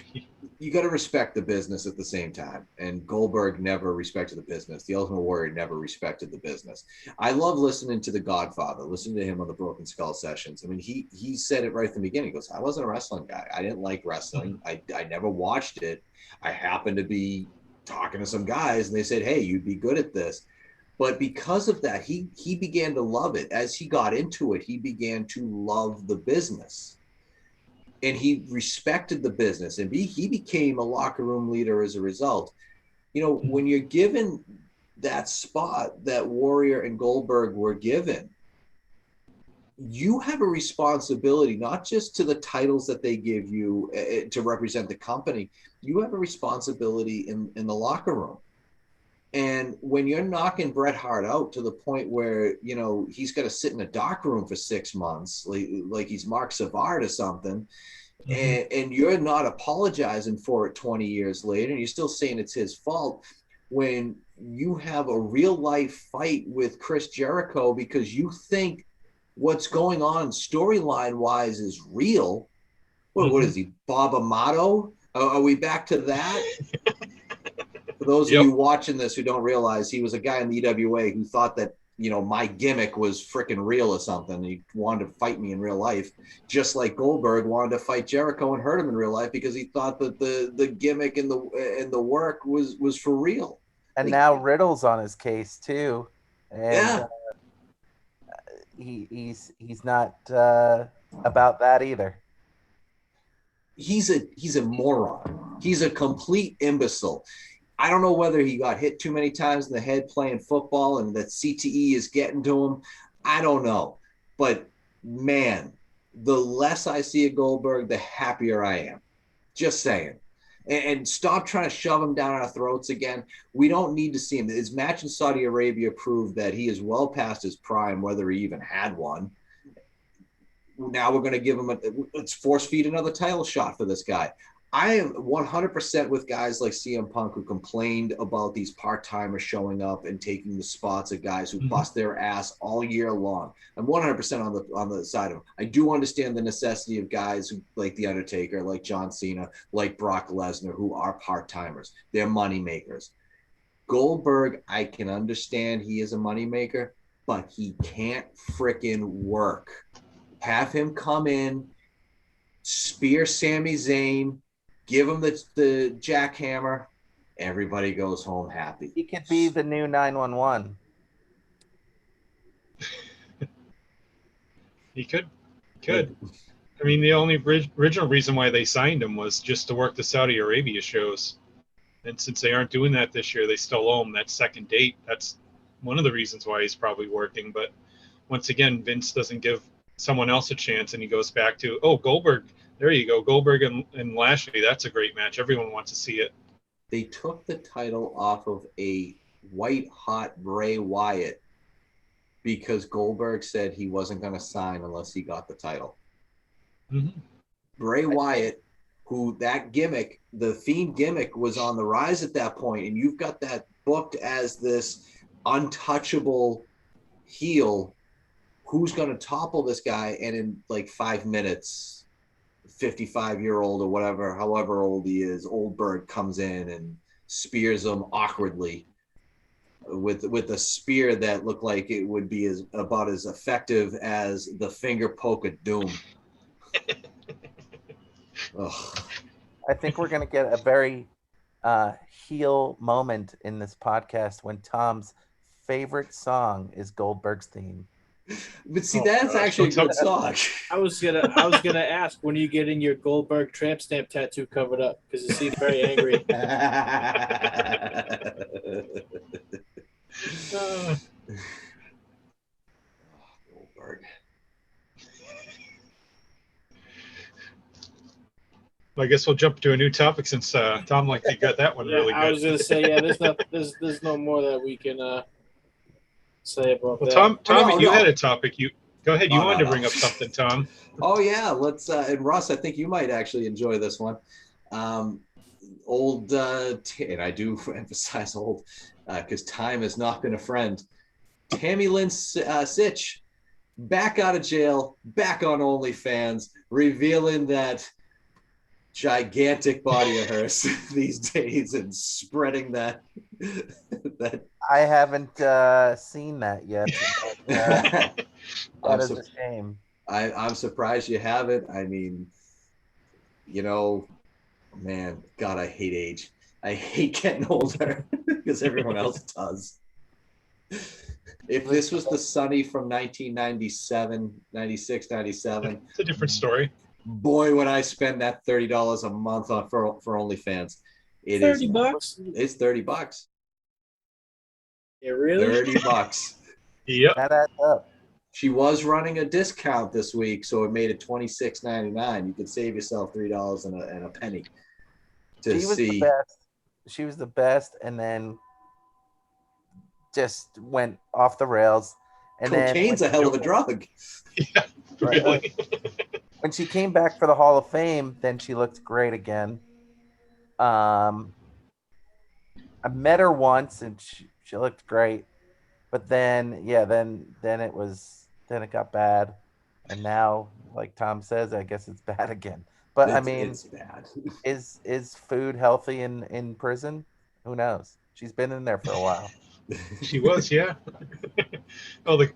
You gotta respect the business at the same time. And Goldberg never respected the business. The Ultimate Warrior never respected the business. I love listening to The Godfather, listening to him on the Broken Skull sessions. I mean, he said it right from the beginning. He goes, I wasn't a wrestling guy. I didn't like wrestling. I never watched it. I happened to be talking to some guys and they said, hey, you'd be good at this. But because of that, he began to love it. As he got into it, he began to love the business. And he respected the business, and he became a locker room leader as a result. You know, when you're given that spot that Warrior and Goldberg were given, you have a responsibility, not just to the titles that they give you to represent the company. You have a responsibility in the locker room. And when you're knocking Bret Hart out to the point where, you know, he's got to sit in a dark room for 6 months, like he's Mark Savard or something, and you're not apologizing for it 20 years later, and you're still saying it's his fault, when you have a real life fight with Chris Jericho because you think what's going on storyline wise is real. What is he, Bob Amato? Are we back to that? For those of you watching this who don't realize, he was a guy in the EWA who thought that, you know, my gimmick was freaking real or something. He wanted to fight me in real life, just like Goldberg wanted to fight Jericho and hurt him in real life because he thought that the gimmick and the work was for real. And now Riddle's on his case too, and he's not about that either. He's a moron. He's a complete imbecile. I don't know whether he got hit too many times in the head playing football and that CTE is getting to him. I don't know. But, man, the less I see of Goldberg, the happier I am. Just saying. And stop trying to shove him down our throats again. We don't need to see him. His match in Saudi Arabia proved that he is well past his prime, whether he even had one. Now we're going to give him let's force feed another title shot for this guy. I am 100% with guys like CM Punk who complained about these part-timers showing up and taking the spots of guys who bust their ass all year long. I'm 100% on the side of them. I do understand the necessity of guys who, like The Undertaker, like John Cena, like Brock Lesnar, who are part-timers. They're money makers. Goldberg, I can understand he is a money maker, but he can't frickin' work. Have him come in, spear Sami Zayn, give him the jackhammer. Everybody goes home happy. He could be the new 911. He could. I mean, the only original reason why they signed him was just to work the Saudi Arabia shows. And since they aren't doing that this year, they still owe him that second date. That's one of the reasons why he's probably working. But once again, Vince doesn't give someone else a chance, and he goes back to, Goldberg. There you go, Goldberg and Lashley. That's a great match. Everyone wants to see it. They took the title off of a white-hot Bray Wyatt because Goldberg said he wasn't going to sign unless he got the title. Bray Wyatt, who that gimmick, the Fiend gimmick, was on the rise at that point, and you've got that booked as this untouchable heel who's going to topple this guy, and in like 5 minutes, 55-year-old or whatever, however old he is, Goldberg comes in and spears him awkwardly with a spear that looked like it would be about as effective as the finger poke of doom. I think we're gonna get a very heel moment in this podcast when Tom's favorite song is Goldberg's theme. But see, Oh, that's gosh, actually a don't good song. I was gonna ask when are you getting your Goldberg tramp stamp tattoo covered up because you seem very angry. Goldberg. I guess we'll jump to a new topic since Tom liked you got that one Yeah, really I good. was gonna say there's no more that we can say about Well, that. Tom, no, you no. had a topic. You go ahead. You Oh, wanted no, to bring no. up something, Tom. Oh yeah, let's. And Russ, I think you might actually enjoy this one. Old, and I do emphasize old, because time has not been a friend. Tammy Sytch, back out of jail, back on OnlyFans, revealing that gigantic body of hers these days and spreading that. I haven't seen that yet. But, that is a shame. I'm surprised you haven't. I mean, man, God, I hate age. I hate getting older because everyone else does. If this was the Sunny from 1997, 96, 97, It's a different story. boy, would I spend that $30 a month on for OnlyFans. It is $30? It's $30. Yeah, really? $30. Yep. That adds up. She was running a discount this week, so it made it $26.99. You could save yourself $3 and a penny to She was see. the best. She was the best, and then just went off the rails. And Cocaine's then a hell of a drug. Yeah, really. when she came back for the Hall of Fame, then she looked great again. I met her once, and she looked great, but then it got bad, and now, like Tom says, I guess it's bad again. But I mean, It's bad. is food healthy in prison? Who knows? She's been in there for a while. She was, yeah. Oh, the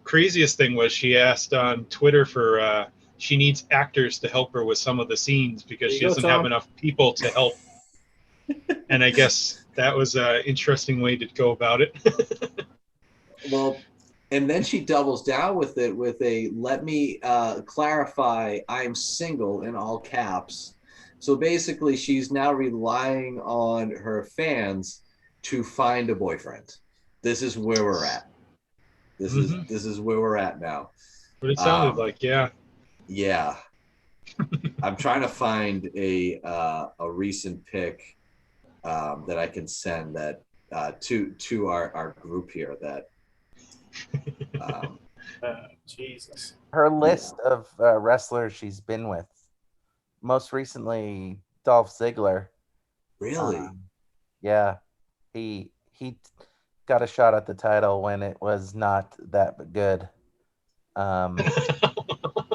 craziest thing was she asked on Twitter for she needs actors to help her with some of the scenes because she doesn't have enough people to help. And I guess that was an interesting way to go about it. Well, and then she doubles down with it with a let me clarify, I'm single in all caps. So basically, she's now relying on her fans to find a boyfriend. This is where we're at. This is where we're at now. What it sounded like, yeah. Yeah. I'm trying to find a recent pic that I can send that to our group here that Jesus. Her list of wrestlers she's been with, most recently Dolph Ziggler. really. Yeah, he got a shot at the title when it was not that good.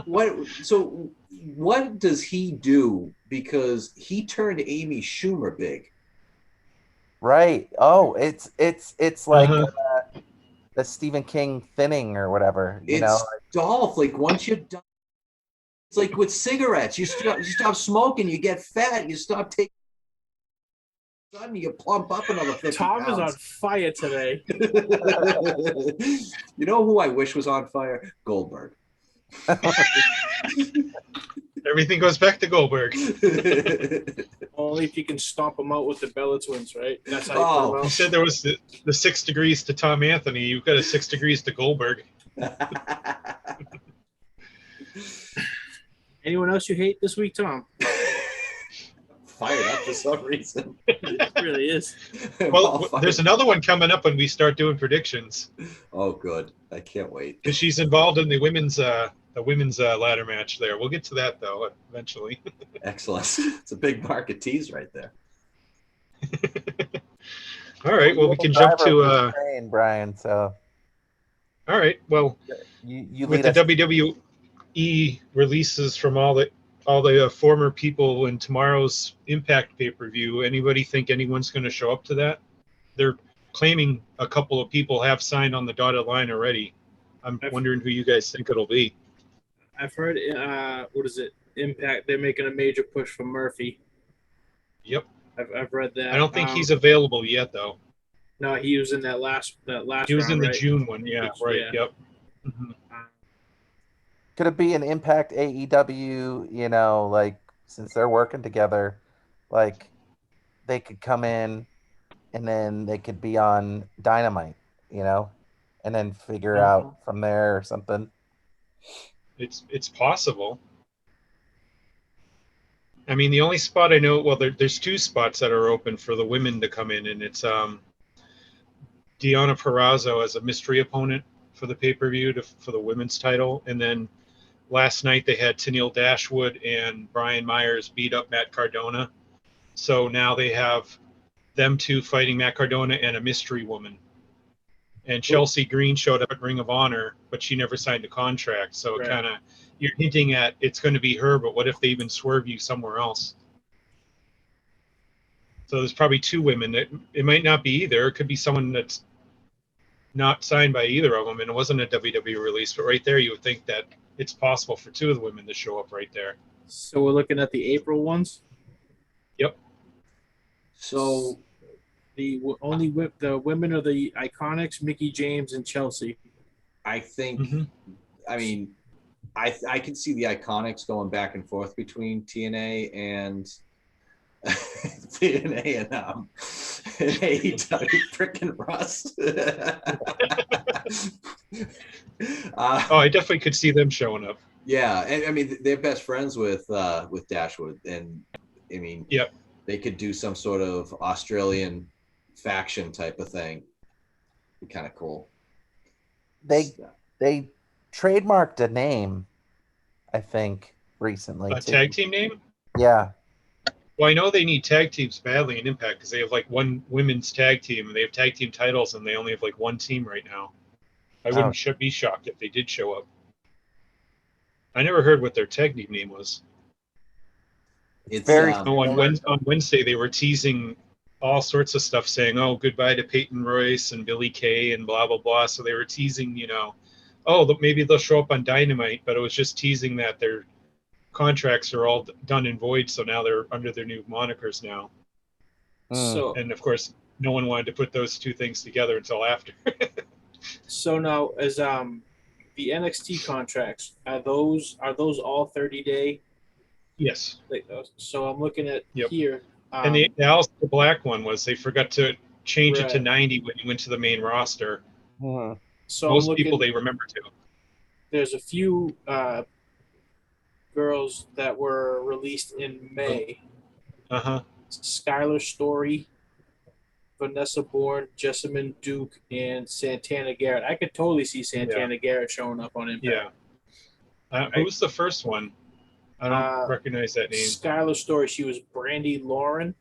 What does he do? Because he turned Amy Schumer big. Right. Oh, it's like the Stephen King thinning or whatever. It's Dolph. Like once you're done, it's like with cigarettes. You stop smoking, you get fat. You stop taking. Suddenly you plump up another 50 Tom pounds. is on fire today. You know who I wish was on fire? Goldberg. Everything goes back to Goldberg. Only if you can stomp him out with the Bella Twins, right? That's how you put him You out. said there was the 6 degrees to Tom Anthony. You've got a 6 degrees to Goldberg. Anyone else you hate this week, Tom? Fired up for some reason. It really is. Well, there's another one coming up when we start doing predictions. Oh, good. I can't wait. Because she's involved in the women's ladder match there. We'll get to that, though, eventually. Excellent. It's a big market tease right there. All right. Well, we can jump to train, Brian. So. All right. Well, you with lead the us. WWE releases from all the former people in tomorrow's Impact pay-per-view, anybody think anyone's going to show up to that? They're claiming a couple of people have signed on the dotted line already. I'm wondering who you guys think it'll be. I've heard, what is it? Impact. They're making a major push for Murphy. Yep. I've read that. I don't think he's available yet, though. No, he was in that last He was round, in the right? June one. Yeah, right. Yeah. Yep. Mhm. Could it be an Impact AEW? You know, like since they're working together, like they could come in and then they could be on Dynamite, you know, and then figure out from there or something. It's possible. I mean, the only spot I know, well, there's two spots that are open for the women to come in, and it's Deonna Purrazzo as a mystery opponent for the pay-per-view for the women's title, and then last night they had Tennille Dashwood and Brian Myers beat up Matt Cardona, so now they have them two fighting Matt Cardona and a mystery woman. And Chelsea Green showed up at Ring of Honor, but she never signed a contract, so Right. it kind of, you're hinting at it's going to be her, but what if they even swerve you somewhere else? So there's probably two women. It might not be either. It could be someone that's not signed by either of them, and it wasn't a WWE release. But right there, you would think that it's possible for two of the women to show up right there. So we're looking at the April ones. Yep. So The women are the Iconics, Mickey James, and Chelsea. I think, Mhm. I mean, I can see the Iconics going back and forth between TNA and TNA and AEW freaking Russ. Oh, I definitely could see them showing up. Yeah, and I mean they're best friends with Dashwood, and I mean, Yep. they could do some sort of Australian faction type of thing. Be kind of cool. They trademarked a name, I think, recently A too. tag team name? Yeah. Well, I know they need tag teams badly in Impact because they have like one women's tag team and they have tag team titles and they only have like one team right now. I wouldn't be shocked if they did show up. I never heard what their tag team name was. It's very On Wednesday they were teasing all sorts of stuff, saying, "Oh, goodbye to Peyton Royce and Billy Kay and blah blah blah." So they were teasing, maybe they'll show up on Dynamite, but it was just teasing that their contracts are all done and void, so now they're under their new monikers now. So And of course, no one wanted to put those two things together until after. So now, as the NXT contracts, are those all 30-day? Yes. So I'm looking at Yep. here. And the Aleister Black one was they forgot to change it to Right. 90 when you went to the main roster. So Most people they remember to. There's a few girls that were released in May. Skylar Story, Vanessa Bourne, Jessamine Duke, and Santana Garrett. I could totally see Santana Garrett showing up on Impact. Yeah. Who's the first one? I don't recognize that name. Skylar Story. She was Brandy Lauren.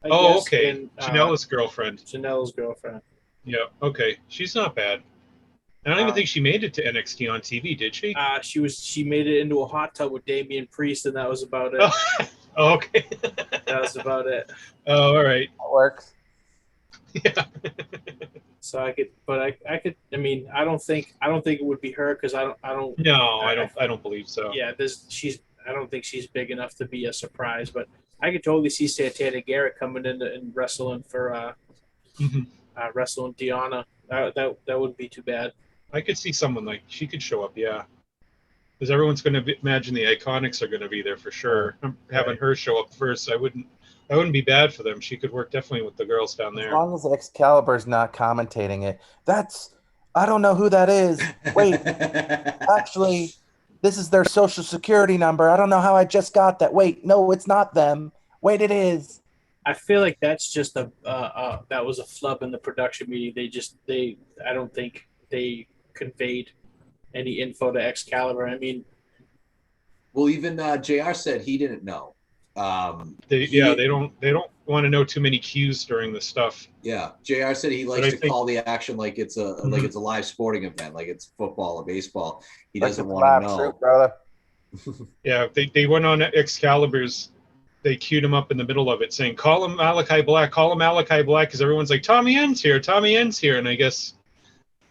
I guess, okay. And, Janela's girlfriend. Janela's girlfriend. Yeah. Okay. She's not bad. I don't even think she made it to NXT on TV, did she? She made it into a hot tub with Damian Priest, and that was about it. Oh, okay. That was about it. Oh, all right. That works. Yeah. So I could. I mean, I don't think it would be her because I don't. No, I don't believe so. Yeah, I don't think she's big enough to be a surprise, but I could totally see Santana Garrett coming in and wrestling for wrestling Deonna. That wouldn't be too bad. I could see someone like she could show up, yeah. Because everyone's going to imagine the Iconics are going to be there for sure. Having her show up first, I wouldn't be bad for them. She could work definitely with the girls down there. As long as Excalibur's not commentating it. I don't know who that is. Wait, actually, this is their social security number. I don't know how I just got that. Wait, no, it's not them. Wait, it is. I feel like that's just that was a flub in the production meeting. I don't think they conveyed any info to Excalibur. I mean, well, even JR said he didn't know. They don't want to know too many cues during the stuff. Yeah, JR said he likes to call the action like it's a live sporting event, like it's football or baseball. He doesn't want to know. True, brother. Yeah, they went on Excalibur's. They queued him up in the middle of it, saying, "Call him Malachi Black, because everyone's like, Tommy End's here, and I guess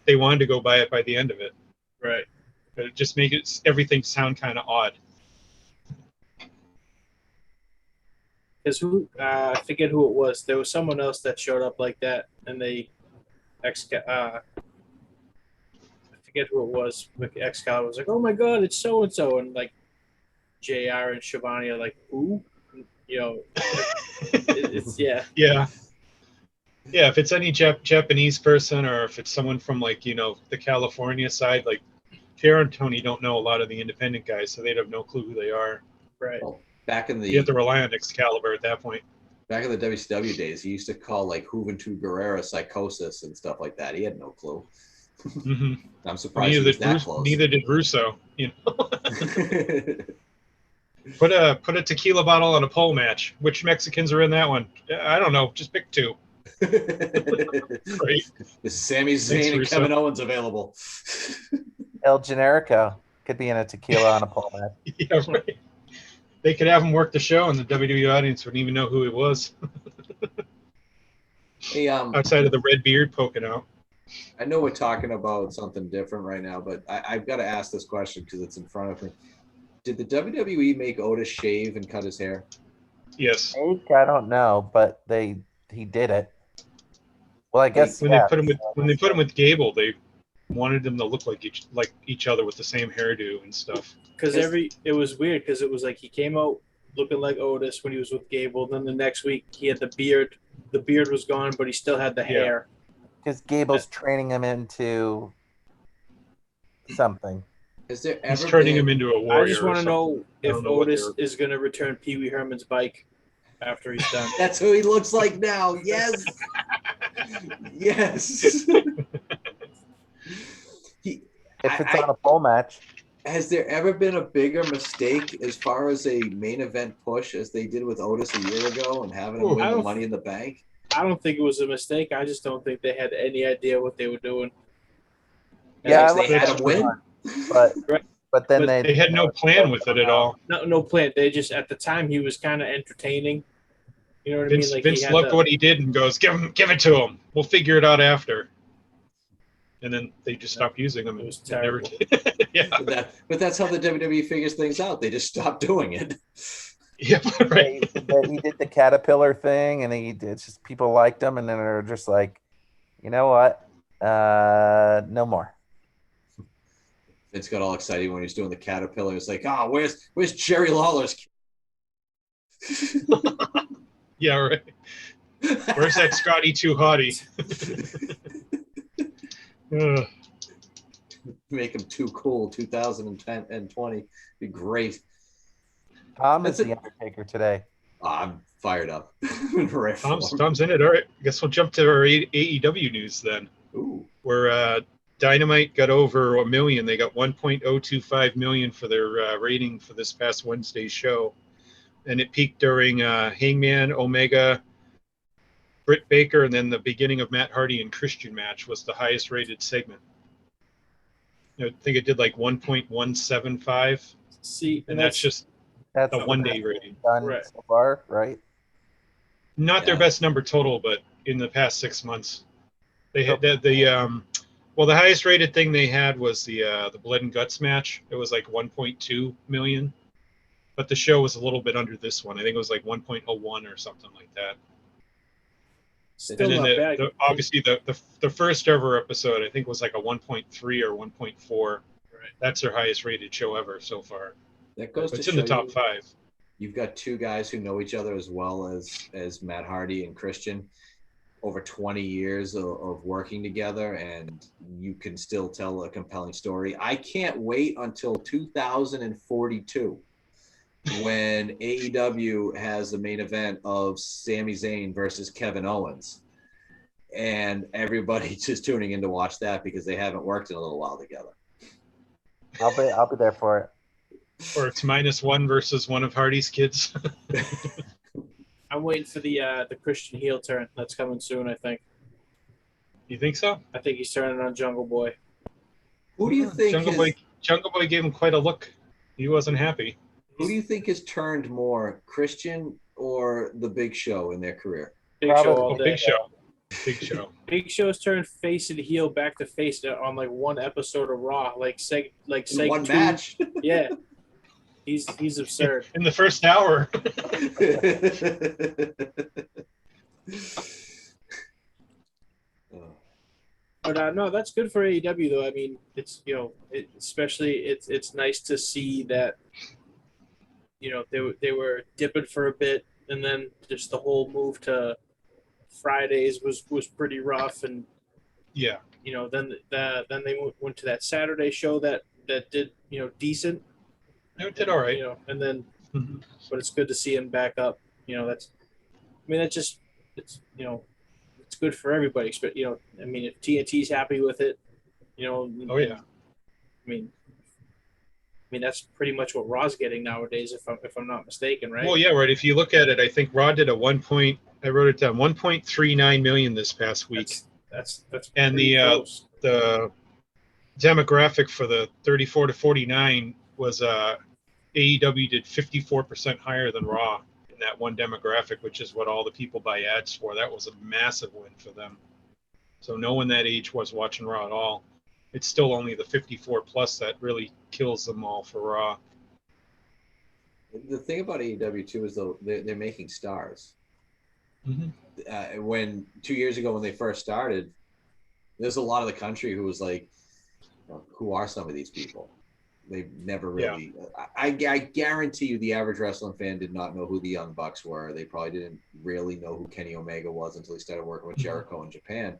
they wanted to go by it by the end of it. Right. But it just makes everything sound kind of odd. Because I forget who it was. There was someone else that showed up like that, and I forget who it was. Excalibur was like, "Oh my god, it's so and so," and like Jr. and Shivani are like, "Who?" You know, it's yeah. Yeah. Yeah, if it's any Japanese person or if it's someone from like, the California side, like Pierre and Tony don't know a lot of the independent guys, so they'd have no clue who they are. Right. Well, back in You have the to rely on Excalibur at that point. WCW days, he used to call like Juventud Guerrera psychosis and stuff like that. He had no clue. Hmm. I'm surprised he was that close. Neither did Russo. Put a tequila bottle on a pole match. Which Mexicans are in that one? I don't know. Just pick two. Right. Is Sami Zayn and Russo. Kevin Owens available? El Generico could be in a tequila on a pole match. Yeah, right. They could have him work the show, and the WWE audience wouldn't even know who it was. Hey, outside of the red beard poking out. I know we're talking about something different right now, but I've got to ask this question because it's in front of me. Did the WWE make Otis shave and cut his hair? Yes. I don't know, but he did it. Well, I guess when they put him with Gable, they wanted them to look like each other with the same hairdo and stuff. Because it was weird because it was like he came out looking like Otis when he was with Gable. Then the next week he had the beard. The beard was gone, but he still had the hair. Because Gable's training him into something. Is there ever He's turning him into a warrior? I just want to know if know Otis is going to return Pee Wee Herman's bike after he's done. That's who he looks like now. Yes. Yes. If it's on a pole match. Has there ever been a bigger mistake as far as a main event push as they did with Otis a year ago and having him win the Money in the Bank? I don't think it was a mistake. I just don't think they had any idea what they were doing. Yeah, they had him win. But then they had no plan with it at all. No plan. They just at the time he was kind of entertaining. You know what Vince, I mean? Like Vince looked what he did and goes, give it to him. We'll figure it out after. And then they just stopped using him. It was terrible. Yeah. But that's how the WWE figures things out. They just stopped doing it. Yeah, right. He did the caterpillar thing, and it's just people liked him, and then they're just like, you know what? No more. Vince got all excited when he was doing the caterpillar. It's like, where's Jerry Lawler's? Yeah, right. Where's that Scotty 2 Hottie? Make him too cool. 2010 and 20 be great. Tom is the Undertaker today. I'm fired up. Tom's in it. All right, I guess we'll jump to our AEW news then. Ooh. Where Dynamite got over 1 million. They got 1.025 million for their rating for this past Wednesday's show, and it peaked during Hangman, Omega, Britt Baker, and then the beginning of Matt Hardy and Christian match was the highest rated segment. I think it did like 1.175. See, and that's just the 1 day rating. Done right. So far, right? Not their best number total, but in the past 6 months, they had the highest rated thing they had was the Blood and Guts match. It was like 1.2 million, but the show was a little bit under this one. I think it was like 1.01 or something like that. Still and not then bad. Obviously the first ever episode I think was like a 1.3 or 1.4. Right. That's their highest rated show ever so far. That goes to it's show in the top 5. You've got two guys who know each other as well as Matt Hardy and Christian. Over 20 years of working together, and you can still tell a compelling story. I can't wait until 2042 when AEW has the main event of Sami Zayn versus Kevin Owens. And everybody's just tuning in to watch that because they haven't worked in a little while together. I'll be there for it. Or it's -1 versus one of Hardy's kids. I'm waiting for the Christian heel turn. That's coming soon, I think. You think so? I think he's turning on Jungle Boy. Who do you think Jungle Boy gave him quite a look. He wasn't happy. Who do you think has turned more, Christian or the Big Show in their career? Big Show all day. Big Show. Big Show. Big Show's turned face and heel back to face on like one episode of Raw, like one two. match. Yeah. He's absurd. in the first hour. But no, that's good for AEW though. I mean, it's especially it's nice to see that they were dipping for a bit, and then just the whole move to Fridays was pretty rough, and Yeah. then they went to that Saturday show that did decent. It did all right. And then Mhm. but it's good to see him back up. That's it's it's good for everybody. I mean, if TNT's happy with it, Oh yeah. I mean, that's pretty much what Raw's getting nowadays, if I'm not mistaken, right? Well, yeah, right. If you look at it, I think Raw did a I wrote it down, 1.39 million this past week. That's And pretty close. the demographic for the 34 to 49 was AEW did 54% higher than Raw in that one demographic, which is what all the people buy ads for. That was a massive win for them. So no one that age was watching Raw at all. It's still only the 54 plus that really kills them all for Raw. The thing about AEW too is though they're making stars. Mm-hmm. When 2 years ago when they first started, there's a lot of the country who was like, who are some of these people? They've never really. Yeah. I guarantee you, the average wrestling fan did not know who the Young Bucks were. They probably didn't really know who Kenny Omega was until he started working with Jericho in Japan.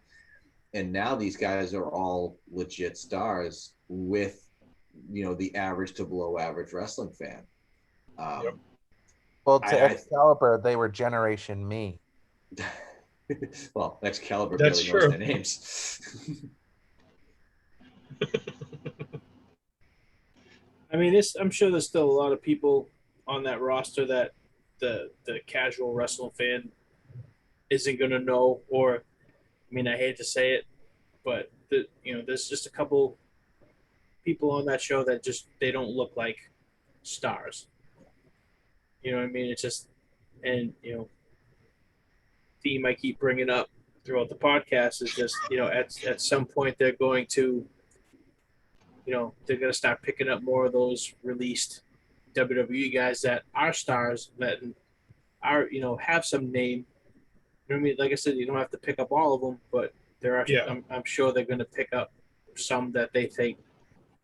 And now these guys are all legit stars with, the average to below average wrestling fan. Yep. Well, to Excalibur, they were Generation Me. Well, Excalibur That's barely true. knows their names. I mean, I'm sure there's still a lot of people on that roster that the casual wrestling fan isn't going to know, or, I mean, I hate to say it, but there's just a couple people on that show that just they don't look like stars. You know what I mean? It's just, and theme I keep bringing up throughout the podcast is just at some point they're going to they're going to start picking up more of those released WWE guys that are stars that are have some name. You know what I mean? Like I said, you don't have to pick up all of them, but there are. Yeah. I'm sure they're going to pick up some that they think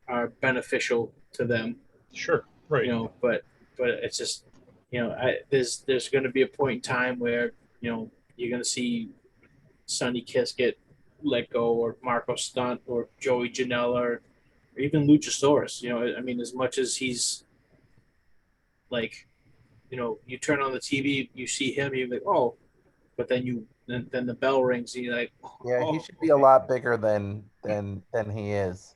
are beneficial to them. Sure. Right. But it's just there's going to be a point in time where you're going to see Sonny Kiss get let go, or Marco Stunt, or Joey Janela, or even Luchasaurus. I mean, as much as he's like, you turn on the TV, you see him, you're like, oh, but then then the bell rings, and you're like, oh, yeah, he should be a lot bigger than he is.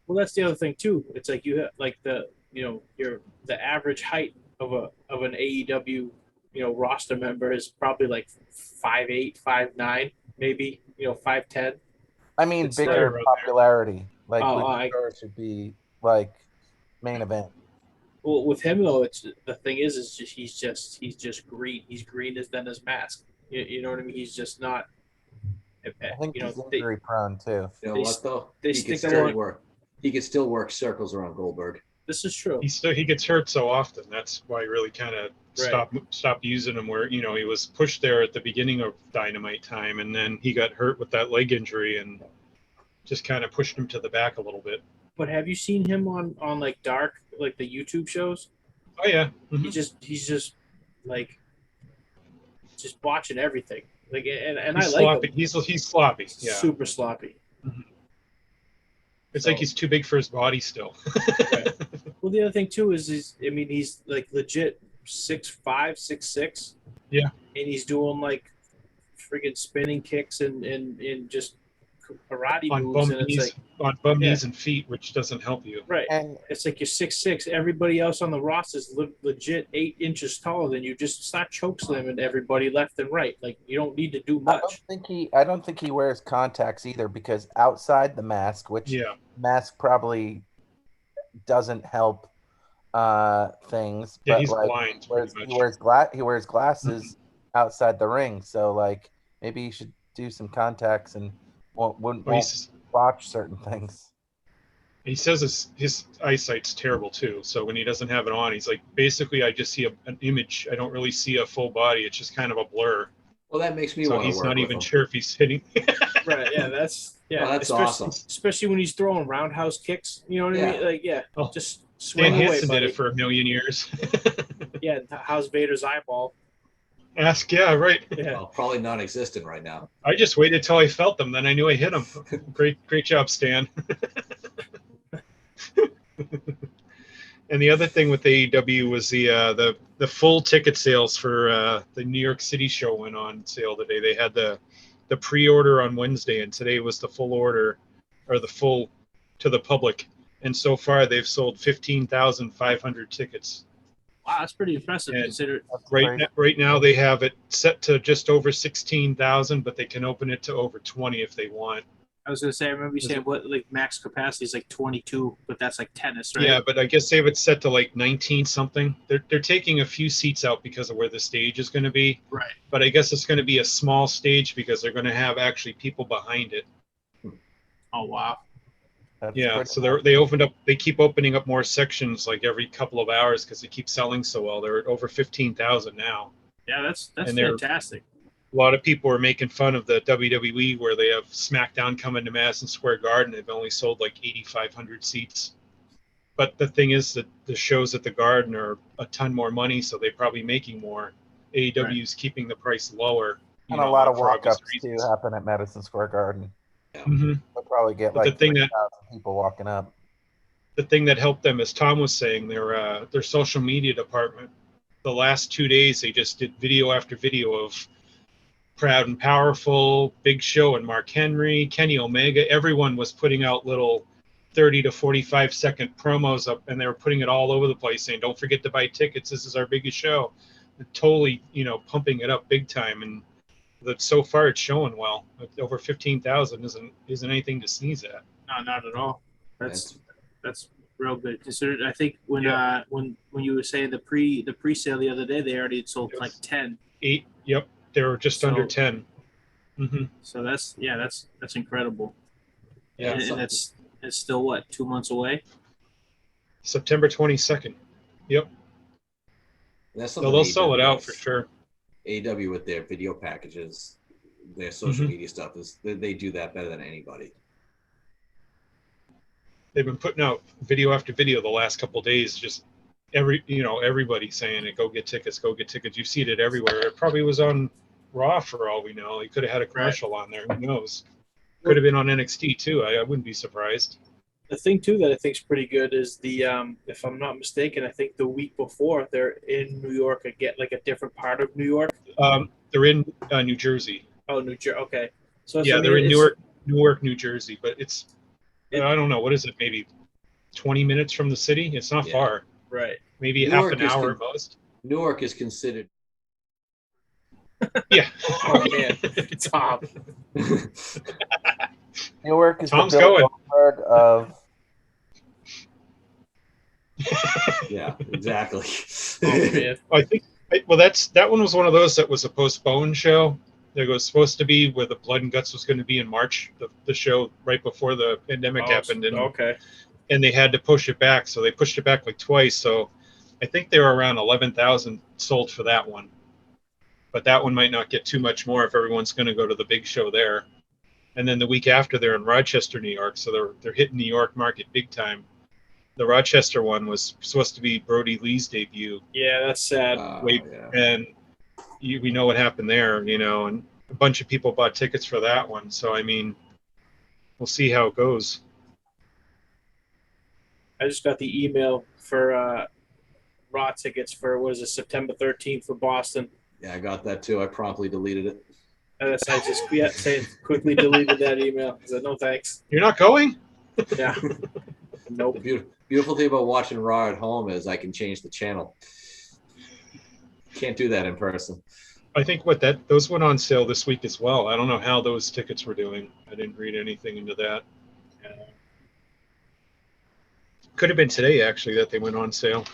Well, that's the other thing too. It's like you have like the the average height of an AEW roster member is probably like 5'8", 5'9", maybe 5'10". I mean, It's bigger right popularity. Like I should be like main event. Well, with him though, it's the thing is he's just green. He's green as then his mask. You know what I mean? He's just not. I think he's injury prone too. You know what though? They He could stick still along. work. He could still work circles around Goldberg. This is true. He gets hurt so often. That's why he really kind of stopped using him. Where he was pushed there at the beginning of Dynamite time, and then he got hurt with that leg injury, and just kind of pushed him to the back a little bit. But have you seen him on like Dark, like the YouTube shows? Oh yeah. Mm-hmm. He's just like just watching everything. Like and He's I like sloppy. him. He's sloppy. Yeah. Super sloppy. Mm-hmm. It's like he's too big for his body still. Right. Well, the other thing too is he's like legit 6'5", 6'6". Yeah. And he's doing like friggin' spinning kicks and just karate moves, and it's on bum knees and feet, which doesn't help you. Right. And it's like you're 6'6". Everybody else on the roster is legit 8 inches taller than you. Just start chokeslamming everybody left and right. Like you don't need to do much. I don't think he wears contacts either, because outside the mask, which mask probably doesn't help things. Yeah, but he's like, blind. He wears glasses outside the ring, so like maybe he should do some contacts and won't watch certain things. He says his eyesight's terrible too. So when he doesn't have it on, he's like, basically, I just see an image. I don't really see a full body. It's just kind of a blur. Well, that makes me So want to he's work not with even him. sure if he's hitting. Right. Yeah. That's Oh, that's especially, awesome. Especially when he's throwing roundhouse kicks. You know what I mean? Like, Oh, just swing Dan away, Hansen buddy. did it for a million years. Yeah. How's Vader's eyeball? Yeah, right. Yeah. Well, probably non-existent right now. I just waited till I felt them, then I knew I hit him. Great job, Stan. And the other thing with AEW was the full ticket sales for the New York City show went on sale today. They had the pre-order on Wednesday, and today was the full order, or the full to the public. And so far, they've sold 15,500 tickets. Wow, that's pretty impressive. And Consider right now they have it set to just over 16,000, but they can open it to over 20 if they want. I was gonna say, I remember you saying what like max capacity is like 22, but that's like tennis, right? Yeah, but I guess they have it set to like 19 something. They're taking a few seats out because of where the stage is going to be. Right. But I guess it's going to be a small stage because they're going to have actually people behind it. Oh wow. Yeah, so they keep opening up more sections like every couple of hours because they keep selling so well. They're at over 15,000 now. Yeah, that's And fantastic. A lot of people are making fun of the WWE where they have SmackDown coming to Madison Square Garden. They've only sold like 8,500 seats. But the thing is that the shows at the Garden are a ton more money, so they're probably making more. AEW is keeping the price lower. And a lot of walk-ups too happen at Madison Square Garden. Mm-hmm. They'll probably get like 3,000 people walking up. The thing that helped them, as Tom was saying, their social media department, the last 2 days they just did video after video of Proud and Powerful, Big Show and Mark Henry, Kenny Omega. Everyone was putting out little 30 to 45 second promos up, and they were putting it all over the place saying, don't forget to buy tickets. This is our biggest show. And totally, pumping it up big time. And so far it's showing well. Over 15,000 isn't anything to sneeze at. No, not at all. That's real good. Considered, I think when you were saying the pre-sale the other day, they already had sold like 10. 8. Yep, they were just under 10. Mm-hmm. So that's incredible. Yeah, and it's still what, 2 months away? September 22nd. Yep. They'll sell it out for sure. AEW with their video packages, their social media stuff they do that better than anybody. They've been putting out video after video the last couple of days. Just everybody saying it. Go get tickets. Go get tickets. You see it everywhere. It probably was on Raw for all we know. He could have had a commercial on there. Who knows? Could have been on NXT too. I wouldn't be surprised. The thing too that I think is pretty good is the if I'm not mistaken, I think the week before they're in New York again, like a different part of New York. They're in New Jersey. Oh, New Jersey. Okay. So they're in Newark, New Jersey. But I don't know. What is it? Maybe 20 minutes from the city. It's not far. Right. Maybe half an hour at most. Newark is considered. Yeah. Oh man, Tom. Newark is Tom's the Bill going. Goldberg of. Yeah, exactly. Oh man. I think. Well, that one was one of those that was a postponed show. It was supposed to be where the Blood and Guts was going to be in March, the show right before the pandemic happened, and they had to push it back. So they pushed it back like twice. So I think they were around 11,000 sold for that one. But that one might not get too much more if everyone's going to go to the big show there. And then the week after, they're in Rochester, New York. So they're hitting New York market big time. The Rochester one was supposed to be Brody Lee's debut. Yeah, that's sad. And we know what happened there, and a bunch of people bought tickets for that one. So, I mean, we'll see how it goes. I just got the email for Raw tickets for, September 13th for Boston. Yeah, I got that too. I promptly deleted it. I just quickly deleted that email. I said, no thanks. You're not going? Yeah. Nope. The beautiful thing about watching Raw at home is I can change the channel. Can't do that in person. I think those went on sale this week as well. I don't know how those tickets were doing. I didn't read anything into that. Could have been today, actually, that they went on sale.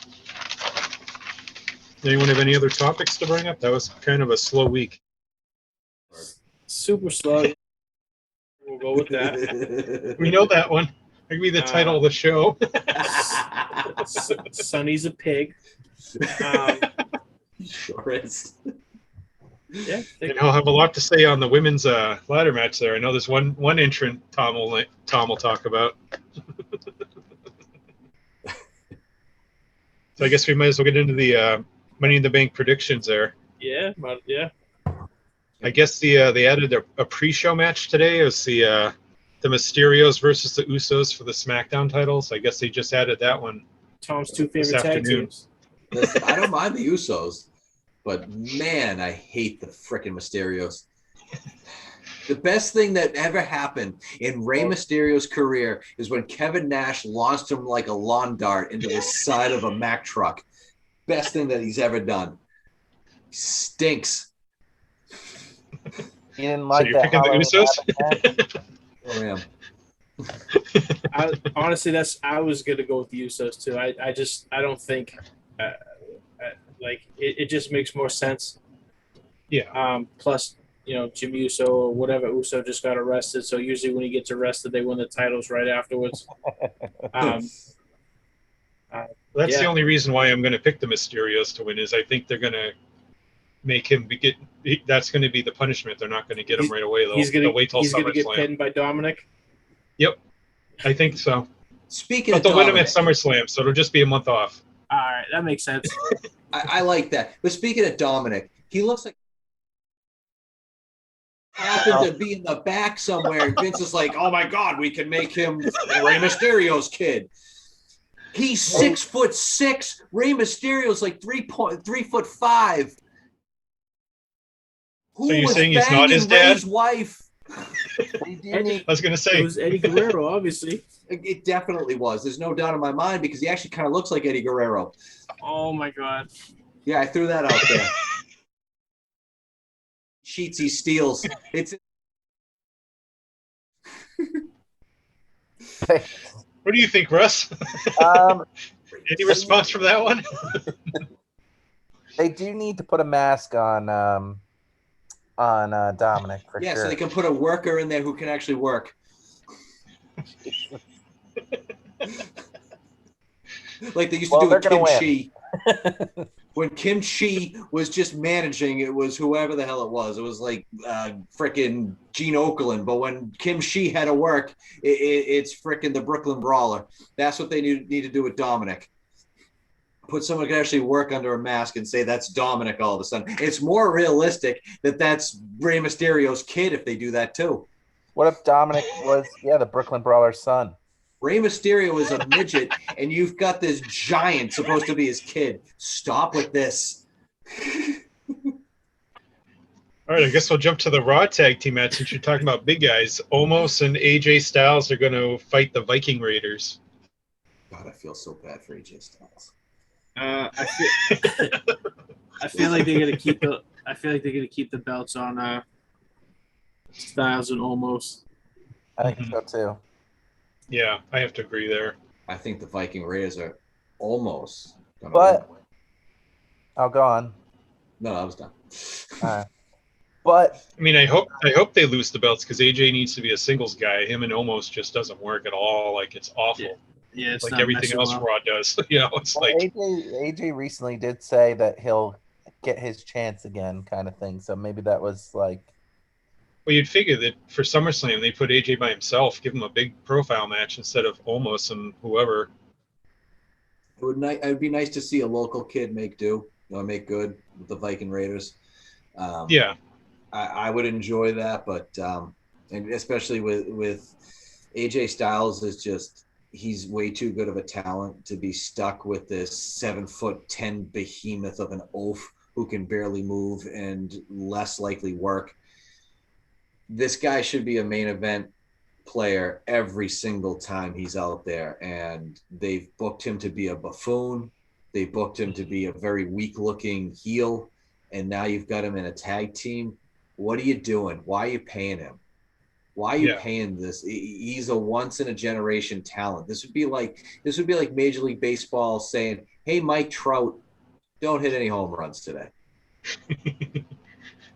Anyone have any other topics to bring up? That was kind of a slow week. Super slow. We'll go with that. We know that one. could be the title of the show. Sonny's a pig. Sure is. Yeah, And he'll have a lot to say on the women's ladder match there. I know there's one entrant Tom will talk about. So I guess we might as well get into the Money in the Bank predictions there. yeah, but yeah. I guess they added a pre-show match today. It was the Mysterios versus the Usos for the SmackDown titles. I guess they just added that one. Tom's two This favorite tag afternoon. teams. Listen, I don't mind the Usos, but man, I hate the frickin' Mysterios. The best thing that ever happened in Rey Mysterio's career is when Kevin Nash launched him like a lawn dart into the side of a Mack truck. Best thing that he's ever done. Stinks. You didn't So like you're that picking the Halloween Usos? Oh, yeah. Honestly, I was gonna go with the Usos too. I don't think like it just makes more sense. Yeah. Plus, Jim Uso or whatever Uso just got arrested. So usually when he gets arrested, they win the titles right afterwards. That's yeah. the only reason why I'm going to pick the Mysterios to win is I think they're going to make him that's going to be the punishment. They're not going to get him right away. They'll wait till he's gonna get SummerSlam. pinned by Dominic. Yep. I think so. Speaking But of they'll win him at Dominic, SummerSlam, so it'll just be a month off. All right, that makes sense. I like that. But speaking of Dominic, he looks like happened to be in the back somewhere. And Vince is like, oh my God, we can make him Rey Mysterio's kid. He's 6'6". Rey Mysterio's like 3'5". Who So you're was saying he's not banging his dad? Rey's wife? I was going to say. It was Eddie Guerrero, obviously. It definitely was. There's no doubt in my mind because he actually kind of looks like Eddie Guerrero. Oh my God. Yeah, I threw that out there. Cheats, he steals. It's What do you think, Russ? Any response from that one? They do need to put a mask on Dominic for yeah, sure. so they can put a worker in there who can actually work. Like they used to do with Kim Chi. When Kim Chi was just managing, it was whoever the hell it was. It was like frickin' Gene Okerlund. But when Kim Chi had to work, it's frickin' the Brooklyn Brawler. That's what they need to do with Dominic. Put someone who can actually work under a mask and say that's Dominic all of a sudden. It's more realistic that that's Rey Mysterio's kid if they do that too. What if Dominic was, the Brooklyn Brawler's son? Rey Mysterio is a midget, and you've got this giant supposed to be his kid. Stop with this. All right, I guess we'll jump to the Raw tag team match since you're talking about big guys. Omos and AJ Styles are going to fight the Viking Raiders. God, I feel so bad for AJ Styles. I feel like they're gonna keep the. I feel like they're gonna keep the belts on Styles and Omos. I think so too. Yeah, I have to agree there. I think the Viking Raiders are almost gonna But win. I'll go on. No, I was done. But I mean, I hope they lose the belts because AJ needs to be a singles guy. Him and Omos just doesn't work at all. Like it's awful. Yeah, it's like not everything else well. Raw does. It's like AJ recently did say that he'll get his chance again, kind of thing. So maybe that was like. Well, you'd figure that for SummerSlam they put AJ by himself, give him a big profile match instead of Omos and whoever. It would be nice to see a local kid make make good with the Viking Raiders. Yeah. I would enjoy that, but and especially with AJ Styles is just he's way too good of a talent to be stuck with this 7'10" behemoth of an oaf who can barely move and less likely work. This guy should be a main event player every single time he's out there, and they've booked him to be a buffoon. They booked him to be a very weak-looking heel, and now you've got him in a tag team. What are you doing? Why are you paying him? Why are you paying this? He's a once-in-a-generation talent. This would be like Major League Baseball saying, "Hey, Mike Trout, don't hit any home runs today."